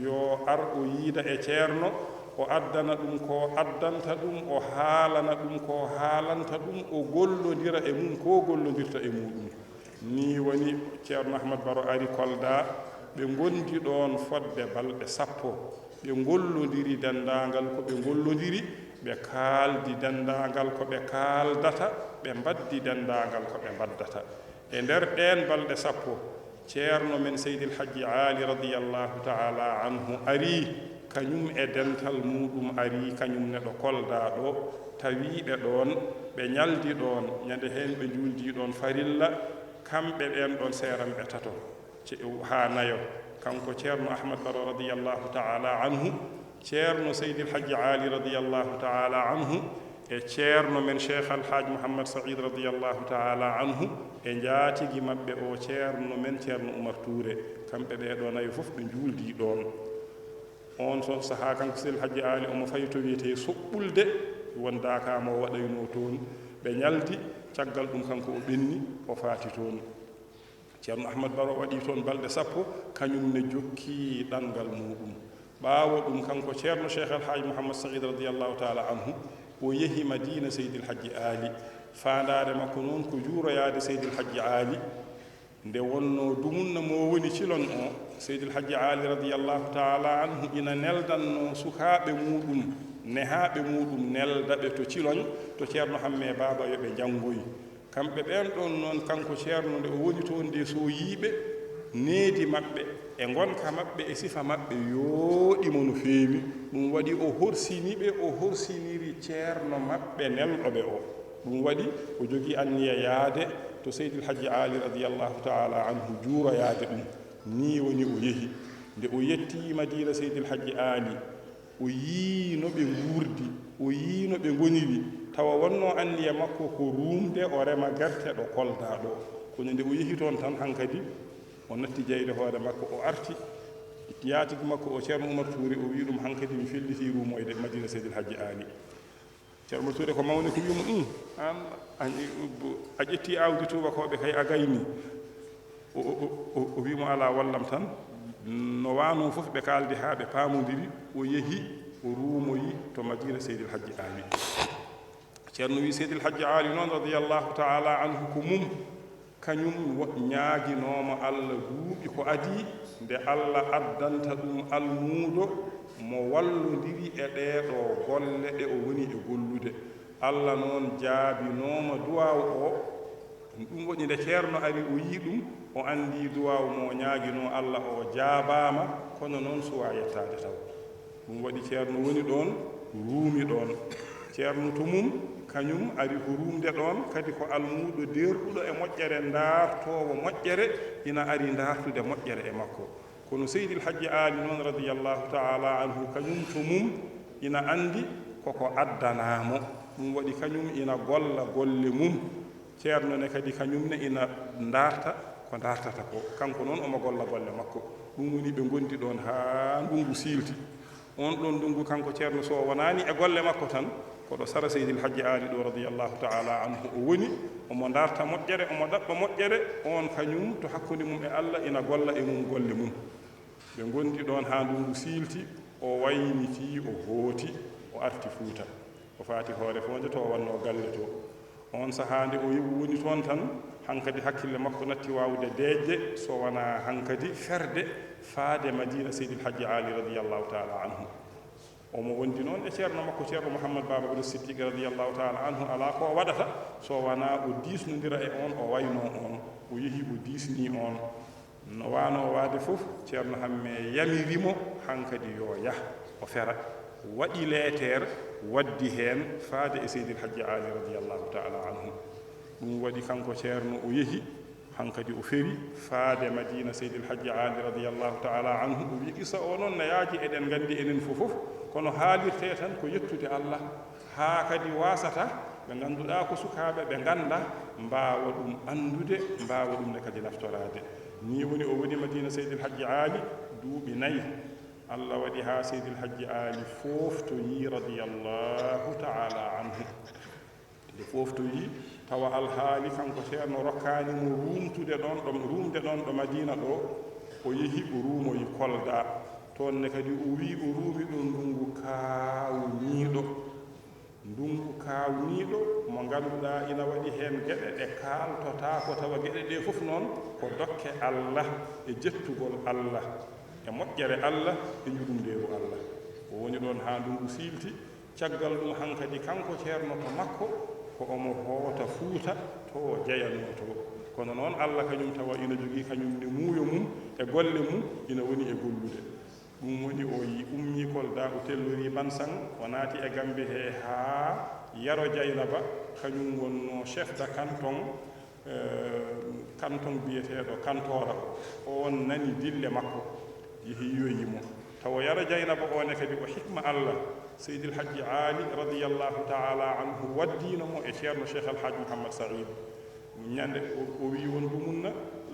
yo ar o yiida e ceerno o addana ɗum ko addanta ɗum o haalana ɗum ko haalanta ɗum o gollodira e mum ko gollodirta e muɗum ni woni ceerno Ahmad Baro ari Kolda ɓe gondi ɗon fodde balɗe 10 ɓe gollodiri dendagal ko ɓe gollodiri ɓe kaaldi dendagal ko ɓe kaaldata ɓe mbaddi dendagal ko ɓe mbaddata e nder ɗen balɗe 10 ceerno men Seydil Hadji Ali radiyallahu ta'ala anhu ari kañum e dental muɗum ari kañum neɗo Kolda ɗo tawiɓe ɗon ɓe ñaldi ɗon ñande hen ɓe juldi ɗon farilla kamɓe ɓen ɗon seranɓe tato ha nayo kanko ceerno Ahmad Baro radiyallahu ta'ala anhu ceerno Seydil Hadji Ali radiyallahu ta'ala anhu e ceerno men Cheikh Alhaji Mouhammad Saïd radiyallahu ta'ala anhu e jaatigi mabɓe o ceerno men ceerno Oumar Touré kamɓe ɓe ɗo nayo fof ɓe juldi ɗon on son saha kanko Seydil Hadji Ali omo fayi to wiyete soɓɓulde won dakama o waɗayno toon ɓe ñaldi caggal ɗum kanko o ɓenni o faati toon ceerno Ahmad Baro waɗi toon balɗe 10 kañum ne jokki ɗanngal muɗum ɓaawo ɗum kanko ceerno Cheikh Alhaji Mouhammad Saïd radiyallahu ta'ala anhu o yehi Madina Seydil Hadji Ali faandare makko noon ko juuroyaade Seydil Hadji Ali nde wonno dumunna mo woni cilon o Seydil Hadji Ali radiyallahu ta'ala anhu ina neldanno sukaaɓe muɗum nehaaɓe muɗum neldaɓe to ciloñ to ceerno hamme baba yoɓe janngoyi kamɓe ɓen ɗon noon kanko ceerno nde o woni toon nde so yiiɓe needi maɓɓe e gonka maɓɓe e sifa maɓɓe yooɗimo no feewi ɗum waɗi o horsiniɓe o horsiniri ceerno maɓɓe nelɗoɓe o ɗum waɗi o jogii anniya yaade to Seydil Hadji Ali radiyallahu ta'ala anhu juuroyaade ɗum ni woni o yehi nde o yetti Madina Seydil Hadji Ali o yii no ɓe nguurdi o yii no ɓe ngoniri tawa wonno anniya makko ko ruumde o rema gerte ɗo Kolda ɗo kono nde o yehi toon tan hankadi o natti jeyde hoore makko o arti yaatigi makko o ceerno Oumar Touré o wi ɗum hankadi mi felliti ruumoyde Madina Seydil Hadji Ali ceerno Oumar Touré ko mawni ko wimo a ƴetti awdi tubakoɓe kay a gayni o wimo ala wallam tan no wano fof ɓe kaldi ha ɓe paamodiri o yehi o ruumoyi to Madina Seydil Hadji Ali ceerno wi Seydil Hadji Ali noon radiyallahu ta'ala anhu ko mum kañum ñaaginoma Allah duuɓi ko adi nde Allah addanta ɗum almuudo mo wallodiri e ɗeɗo golle ɗe o woni e gollude Allah noon jaabinooma duwaw o ɗum waɗi nde ceerno ari o yii ɗum o anndi duwaw mo ñaaginoo Allah o jaabaama kono noon suwa yettaade taw ɗum waɗi ceerno woni ɗon ruumi ɗon ceerno to mum kañum ari ko ruumde ɗon kadi ko almuuɗo derɗuɗo e moƴƴere ndaartoowo moƴƴere ina ari ndaartude moƴƴere e makko kono seydil hajji aali noon radiyallahu taala anhu kañum to mum ina anndi koko addanaamo ɗum waɗi kañum ina golla golle mum ceerno ne kadi kañum ne ina ndaarta ko ndaartata ko kanko noon omo golla golle makko ɗum woni ɓe gondi ɗon haa ndungu siilti on ɗon ndungu kanko ceerno so wonaani e golle makko tan koɗo sara seydil hajji aali ɗo radiyallahu taala anhu o woni omo ndaarta moƴƴere omo ɗaɓɓa moƴƴere on kañum to hakkunde mum e Allah ina golla e mum golle mum ɓe gondi ɗon haa ndungu siilti o wayniti o hooti o arti Fuuta o faati hoore fonde to wanno galle to on sahaande o woni toon tan hankadi hakkille makko natti waawde deejde so wona hankadi ferde faade Madina seydil hajji aali radiyallahu taala anhu omo wondi noon e ceerno makko ceerno Mouhammad Baba Boury Siddiqui radiyallahu taala anhu alaa ko waɗata so wona o diisnodira e on o wayno on o yehi o diisni on no waano waade fof ceerno hamme yamirimo hankadi yo yah o fera waɗi leetere waddi heen faade e seydil hajji aali radiyallahu taala anhu ɗum waɗi kanko ceerno o yehi hankadi o feri faade Madina seydil hajji aali radiyallahu taala anhu o wi qissa o noon no yaaji eɗen nganndi enen fof kono haalirte tan ko yettude Allah haa kadi wasata ɓe ngannduɗaa ko sukaaɓe ɓe ngannda mbaawa ɗum anndude mbaawa ɗum ne kadi naftoraade ni woni o woni Madina seydil hajji aali duuɓi 4 Allah waɗi haa seydil hajji aali fooftoyi radiyallahu taala anhu nde fooftoyi tawa alhaali kanko ceerno rokkaani mo ruumde ɗon ɗo Madina ɗo o yehi o ruumoyi Kolda toon ne kadi o wi o ruumi ɗo ndungu kaawniiɗo mo ngannduɗaa ina waɗi heen geɗe ɗe kaaltotaa ko tawa geɗe ɗe fof noon ko dokke Allah e jettugol Allah e moƴƴere Allah e njurumndeeru Allah o woni ɗon haa ndungu siilti caggal ɗum hankadi kanko ceerno to makko ko omo hoota Fuuta to jeyanoo to kono noon Allah kañum tawa ina jogii kañum ne muuyo mum e golle mum ina woni e gollude ɗum woni o ummii Kolda o tellorii Bansang o naati e Gambe he haa Yaro Dieynaba kañum wonno chef de canton biyeteeɗo Kantora on nani dille makko yehi yoyimo tawa Yaro Dieynaba one kadi ko hikma Allah seydil hajji aali radiyallahu taala anhu waddino mo e ceerno cheikh alhaji Mouhammad Saïd ñande o wi won ɗumunna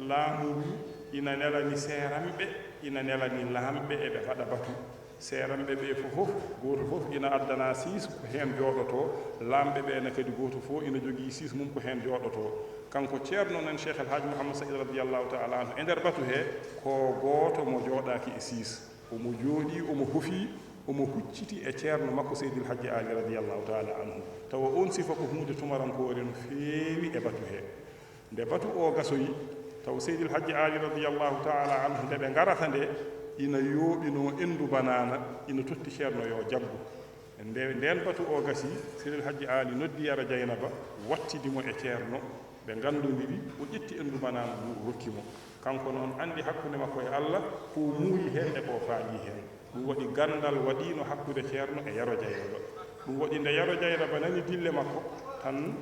laamu wi ina nelani seeramɓe ina nelani laamɓe eɓe faɗa batu seeramɓe ɓe fof gooto fof ina addana 6 ko heen jooɗoto laamɓe ɓeene kadi gooto fof ina jogii 6 mum ko heen jooɗoto kanko ceerno nen cheikh alhaji Mouhammad Saïd radiyallahu taala anhu e nder batu he ko gooto mo jooɗaaki e 6 omo jooɗii omo hofii omo hucciti e ceerno makko seydil hajji aali radiyallahu taala anhu tawa on sifa ko hunde tumarankoore no feewi e batu he nde batu o gasoyi taw seydil hajji aali radiyallahu taala anhu nde ɓe ngarata nde ina yooɓino endu banana ina totti ceerno yo jaggu nden batu o gasi seydil hajji aali noddi Yaro Dieynaba wattidimo e ceerno ɓe ngandodiri o ƴetti endu banana rokkimo kanko noon andi hakkunde makko e Allah ko muuyi heen e ko faañi heen ɗum waɗi gandal waɗino hakkude ceerno e Yaro Dieynaba ɗum waɗi nde Yaro Dieynaba nani dille makko tan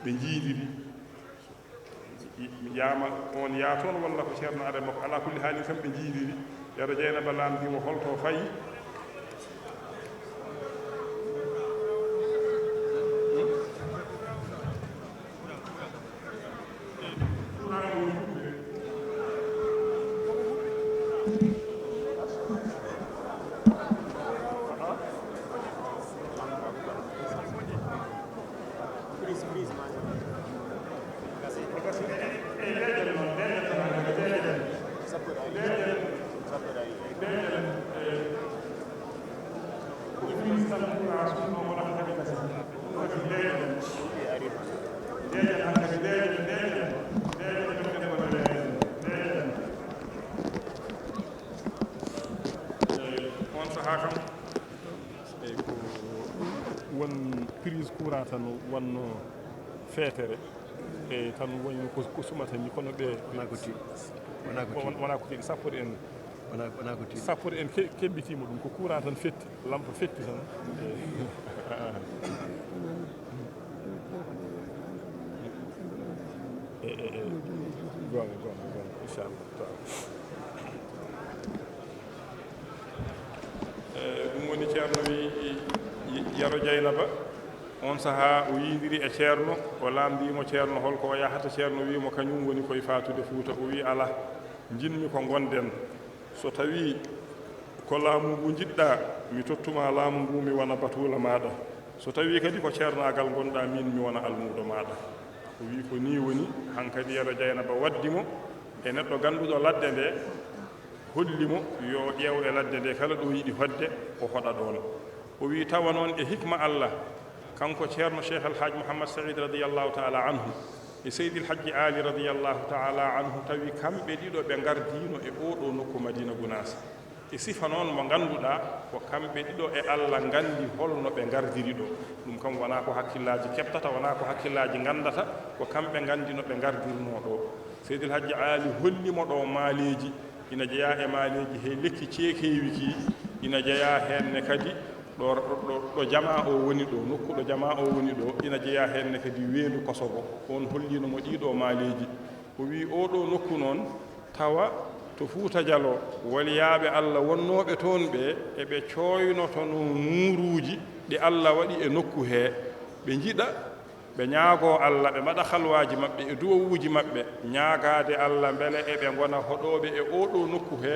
ɓe jiidiri yama on yaa toon walla ko ceerno are makko ala kulli haali kam ɓe jiidiri Yaro Dieynaba laamdimo holto fayi tan wonno feetere e tan woni ko sumata ni kono ɓe wona ko tiiɗi sappoɗe en wona ko tiiɗi sappoɗe en keɓɓitima ɗum ko courant tan fetti lampe fetti tan gonga inchallah ɗum woni ceerno wi Yero Dieynaba on sahaa o yindiri e ceerno o laamdimo ceerno holko o yahata ceerno wimo kañum woni koye faatude Fuuta o wi ala jinmi ko gonden so tawi ko laamu ngu jiɗɗa mi tottuma laamu ngu mi wona batula maɗa so tawi kadi ko ceernagal gonɗa min mi wona almudo maɗa o wi ko ni woni hankadi Yero Dieynaba waddimo e neɗɗo ganduɗo ladde nde hollimo yo ƴeew e ladde nde kala ɗo yiɗi hodde o hoɗa ɗon o wi tawa noon e hikma Allah kanko ceerno Cheikh Alhaji Mouhammad Saïd radiyallahu taala anhu e Seydi El Hadji Ali radiyallahu taala anhu tawi kamɓe ɗiɗo ɓe gardino e oɗo nokku Madina Gounass e sifa noon mo ganduɗa ko kamɓe ɗiɗo e Allah gandi holno ɓe gardiri ɗo ɗum kam wona ko hakkillaji keɓtata wona ko hakkillaji gandata ko kamɓe gandino ɓe gardirno ɗo Seydi El Hadji Ali hollimo ɗo maaleji ina jeeya e maaleji he lekki ceekewi ki ina jeeya henne kadi ɗo jama o woni ɗo nokku ɗo jama o woni ɗo ina jeeya henne kadi weedu Kosovo on hollinomo ɗiɗo maaleji o wi oɗo nokku noon tawa to Fuuta Dialo waliyaɓe Allah wonnoɓe toon ɓe eɓe coynotono muuruji ɗi Allah waɗi e nokku he ɓe jiɗa ɓe ñaago Allah ɓe mbaɗa halwaji maɓɓe e duwowuji maɓɓe ñaagade Allah beele eɓe gona hoɗoɓe e oɗo nokku he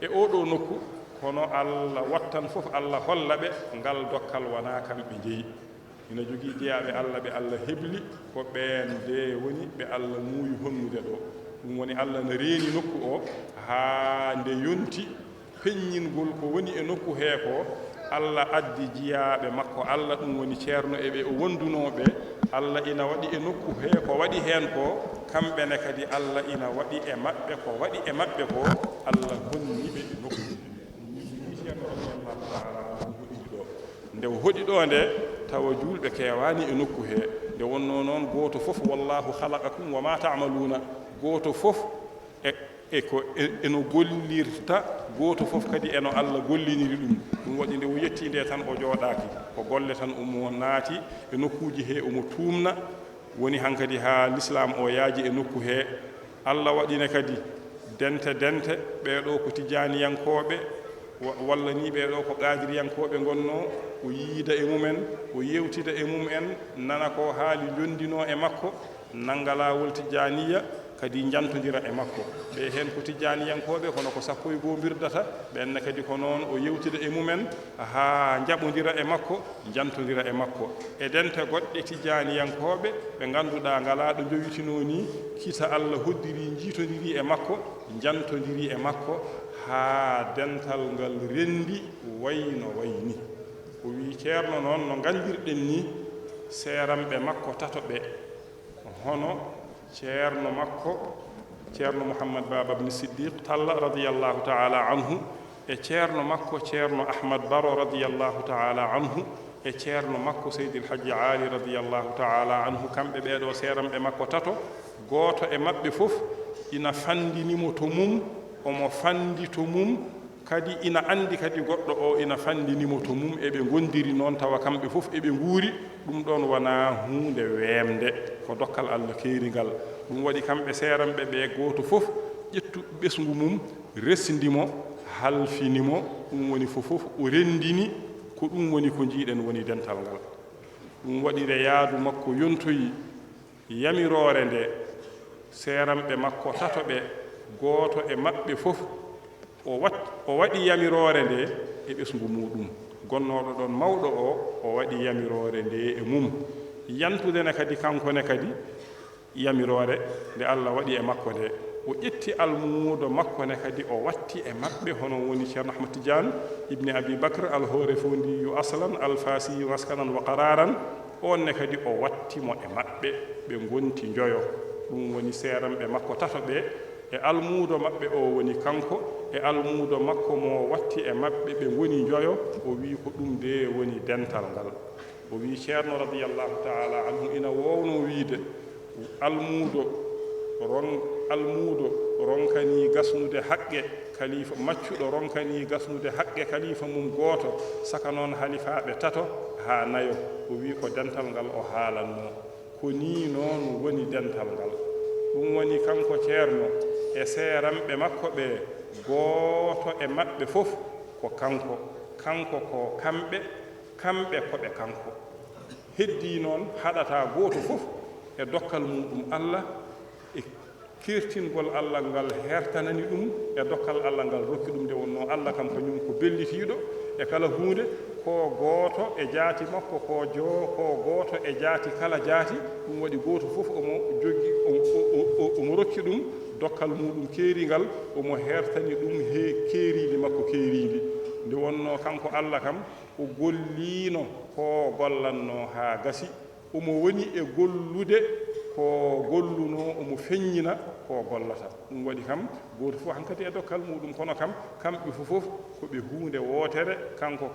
e oɗo nokku kono Allah wattan fof Allah holla ɓe ngal dokkal wona kamɓe jeeyi ina jogii jeeyaɓe Allah ɓe Allah hebli ko ɓen de woni ɓe Allah muuyi honnude ɗo ɗum woni Allah no reeni nokku o haa nde yonti peññingol ko woni e nokku he ko Allah addi jiyaaɓe makko Allah ɗum woni ceerno eɓe o wondunoɓe Allah ina waɗi e nokku he ko waɗi hen ko kamɓene kadi Allah ina waɗi e maɓɓe ko waɗi e maɓɓe ko Allah honniɓe e nokku nde o hoɗi ɗo nde tawa julɓe kewani e nokku he nde wonno noon goto fof wallahu halaqakum wa ma ta'maluna goto fof eno gollirta goto fof kadi eno Allah golliniri ɗum waɗi nde o yetti nde tan o jooɗaki ko golle tan omo naati e nokkuji he omo tumna woni hankadi ha l'islam o yaaji e nokku he Allah waɗine kadi dente ɓeɗo ko tijaniyankoɓe walla ni ɓeɗo ko qadiriyankoɓe gonno o yiida e mumen o yewtida e mum en nana ko haali jondino e makko nanga lawol tijaniya kadi jantodira e makko ɓe hen ko tijaniyankoɓe kono ko sappo e goo birdata ɓenne kadi ko noon o yewtida e mumen ha jaɓodira e makko jantodira e makko e dente goɗɗe tijaniyankoɓe ɓe ganduɗa ngala ɗo jowitino ni kita Allah hoddiri jiitodiri e makko jantodiri e makko ha dental ngal rendi wayno wayni o wi ceerno noon no gandirɗen ni seeramɓe makko tato ɓe hono ceerno makko ceerno Mouhammad Baba ibn Siddiq Talla radiyallahu ta'ala anhu e ceerno makko ceerno Ahmad Baro radiyallahu ta'ala anhu e ceerno makko Seydi El Hadji Ali radiyallahu ta'ala anhu kamɓe ɓeɗo seeramɓe makko tato goto e maɓɓe fof ina fandinimo to mum omo fandi to mum kadi ina andi kadi goɗɗo o ina fandinimo to mum eɓe gondiri noon tawa kamɓe fof eɓe nguuri ɗum ɗon wona hunde weemde ko dokkal Allah keerigal ɗum waɗi kamɓe seeramɓe ɓe goto fof ƴettu ɓesngu mum resdimo halfinimo ɗum woni fof o rendini ko ɗum woni ko jiiɗen woni dental ngal ɗum waɗire yaadu makko yontoyi yamirore nde seeramɓe makko tato ɓe goto e maɓɓe fof o waɗi yamirore nde e ɓesngu muɗum gonnoɗo ɗon mawɗo o waɗi yamirore nde e mum yantudene kadi kankone kadi yamirore nde Allah waɗi e makko nde o ƴetti almuudo makko ne kadi o watti e maɓɓe hono woni ceerno Ahmad Tidiane ibni Abi Bakr alhoore fondiyu aslan alfasiyu maskanan wa qararan on ne kadi o wattimo e maɓɓe ɓe gonti njoyo ɗum woni seeramɓe makko tato ɓe e almuudo maɓɓe o woni kanko e almuudo makko mo watti e maɓɓe ɓe ngoni njoyo o wi ko ɗum de woni dental ngal o wi ceerno radiyallahu taala anhu ina wowno wiide almuudo ronkani gasnude haqqe khalifa maccuɗo ronkani gasnude haqqe khalifa mum gooto saka noon halifaɓe tato ha nayo o wi ko dental ngal o haalanno ko ni noon woni dental ngal ɗum woni kanko ceerno e seeranɓe makko ɓe gooto e maɓɓe fof ko kanko ko kamɓe koɓe kanko heddi noon haɗata gooto fof e dokkal muɗum Allah e kirtingol Allah ngal hertanani ɗum e dokkal Allah ngal rokki ɗum nde wonno Allah kam kañum ko bellitiiɗo e kala hunde ko gooto e jaati makko ko gooto e jaati kala jaati ɗum waɗi gooto fof omo joggi omo rokki ɗum dokkal muɗum keeringal omo hertani ɗum he keeriidi makko keeriidi nde wonno kanko Allah kam o golliino ko gollanno haa gasi omo woni e gollude ko golluno omo feññina ko gollata ɗum waɗi kam gooto fof hankadi e dokkal muɗum kono kam kamɓe fof koɓe huunde wootere kanko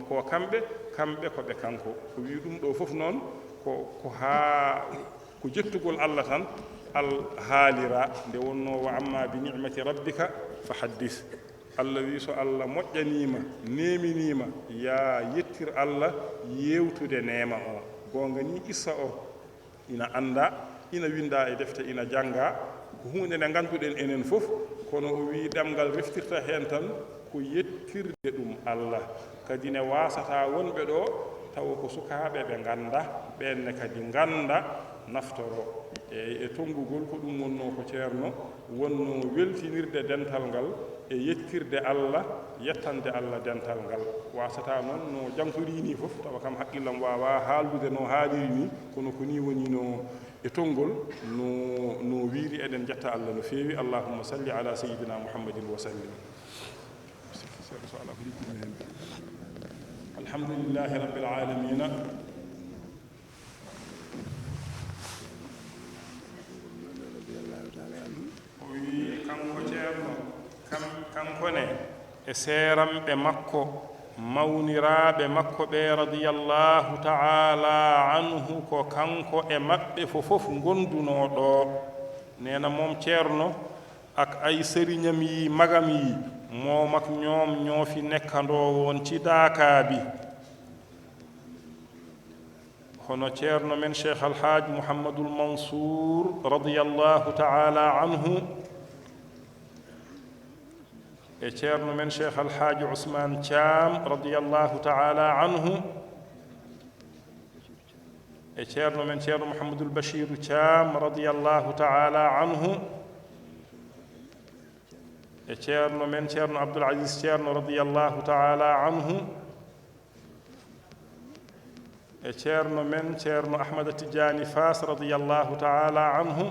ko kamɓe koɓe kanko o wi ɗum ɗo fof noon ko jettugol Allah tan al haalira nde wonno wa amma bi ni'mati rabbika fa haddis Allah wi so Allah moƴƴanima neminima ya yettir Allah yewtude neema o gonga ni issa o ina anda ina winda e defte ina janga ko hunde nde ganduɗen enen fof kono o wi ɗemgal reftirta hen tan ko yettirde ɗum Allah kadi ne wasata wonɓe ɗo tawa ko sukaɓe ɓe ganda ɓenne kadi ganda naftoro e tongugol ko ɗum wonno ko ceerno wonno weltinirde dental ngal e yettirde Allah yettande Allah dental ngal wasata noon no jankorini fof tawa kam haqqillam wawa haaldude no haaliri ni kono ko ni woni no e tongol no wiiri eɗen jetta Allah no feewi allahumma salli ala sayyidina muhammadin wa sallim alhamdulillahi rabbil alamin kanko ceerno kanko ne e seeramɓe makko mawniraaɓe makko ɓe radiyallahu ta'ala anhu ko kanko e maɓɓe fof gonduno ɗo nena moom ceerno ak ay sëriñam yi magam yi moom ak ñoom ñoo fi nekkandoo woon ci daakaabi hono ceerno men cheikh alhaaj mouhammadul mansour radiyallahu ta'ala anhu e ceerno men cheikh alhaji ousmane thiam radiyallahu ta'ala anhu e ceerno men ceerno mouhamadoul bachiru thiam radiyallahu ta'ala anhu e ceerno men ceerno abdoul aziz ceerno radiyallahu ta'ala anhu e ceerno men ceerno ahmada tidiani fas radiyallahu ta'ala anhu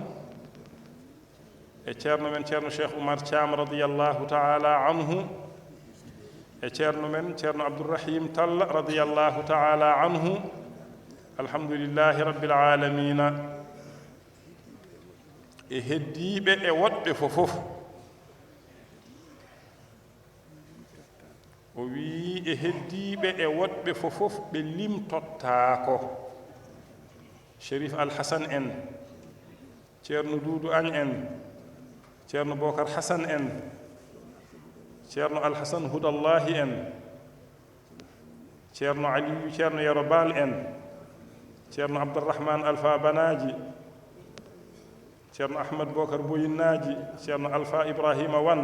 e ceerno men ceerno cheikh oumar thiam radiyallahu ta'ala anhu e ceerno men ceerno abdourrahim talla radiyallahu ta'ala anhu alhamdulillahi rabbil alamin e heddiɓe e woɗɓe fof o wi e heddiɓe e woɗɓe fof ɓe limtottaako chérif alhasan en ceerno doudou agne en ceerno bocar hasan en ceerno alhasan hudallahi en ceerno aliyu ceerno yerobal en ceerno abdourahmane alpha banaji ceerno ahmad bocar boyinnaji ceerno alpha ibrahima wan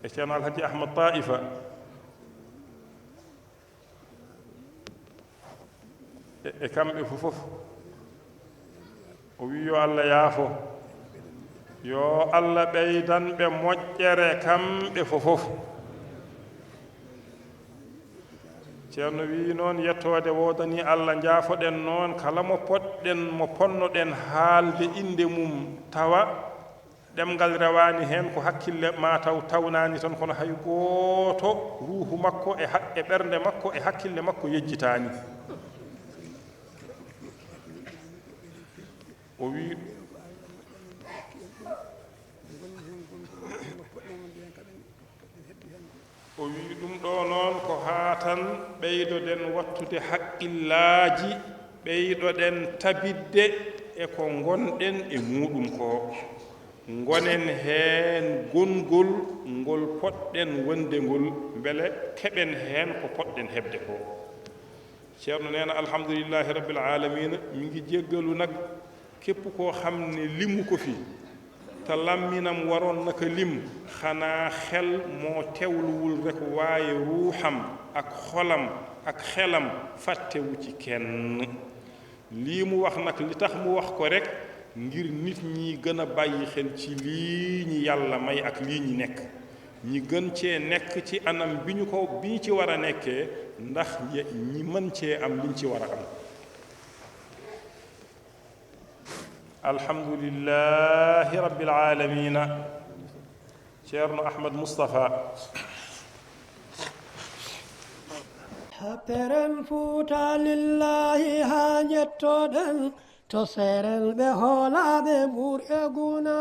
e ceerno alhaji ahmad taifa e kamɓe fof o wi yo allah yaafo yo allah ɓeydanɓe moƴƴere kamɓe fof ceerno wi noon yettode wodani allah jaafoɗen noon kala mo poɗɗen mo ponnoɗen haalde inde mum tawa ɗemgal rewani hen ko hakkille ma tawnani tan kono hay gooto ruuhu makko e ɓernde makko e hakkille makko yejjitani o wi o wi ɗum ɗo noon ko haa tan ɓeydoɗen wattude haqqillaaji ɓeydoɗen tabidde e ko gonɗen e muɗum ko gonen heen gongol ngol poɗɗen wonde ngol mbele keɓen heen ko poɗɗen heɓde ko ceerno neena alhamdulillahi rabbil alamina mi ngi jéggalu nag képp koo xam ne limu ko fi te lamminam waroon naka lim xanaa xel moo teewluwul rek waaye ruuxam ak xolam ak xelam fàttewu ci kenn lii mu wax nag li tax mu wax ko rek ngir nit ñi gën a bàyyi xel ci lii ñi yàlla may ak lii ñi nekk ñi gën cee nekk ci anam bi ñu ci war a nekkee ndax ñi mën cee am liñ ci war a am alhamdulillahi rabbil alamina ceerno ahmad moustapha happeren fuuta lillahi ha jettoɗen to seeren ɓe hoolaɓe ɓuur e guna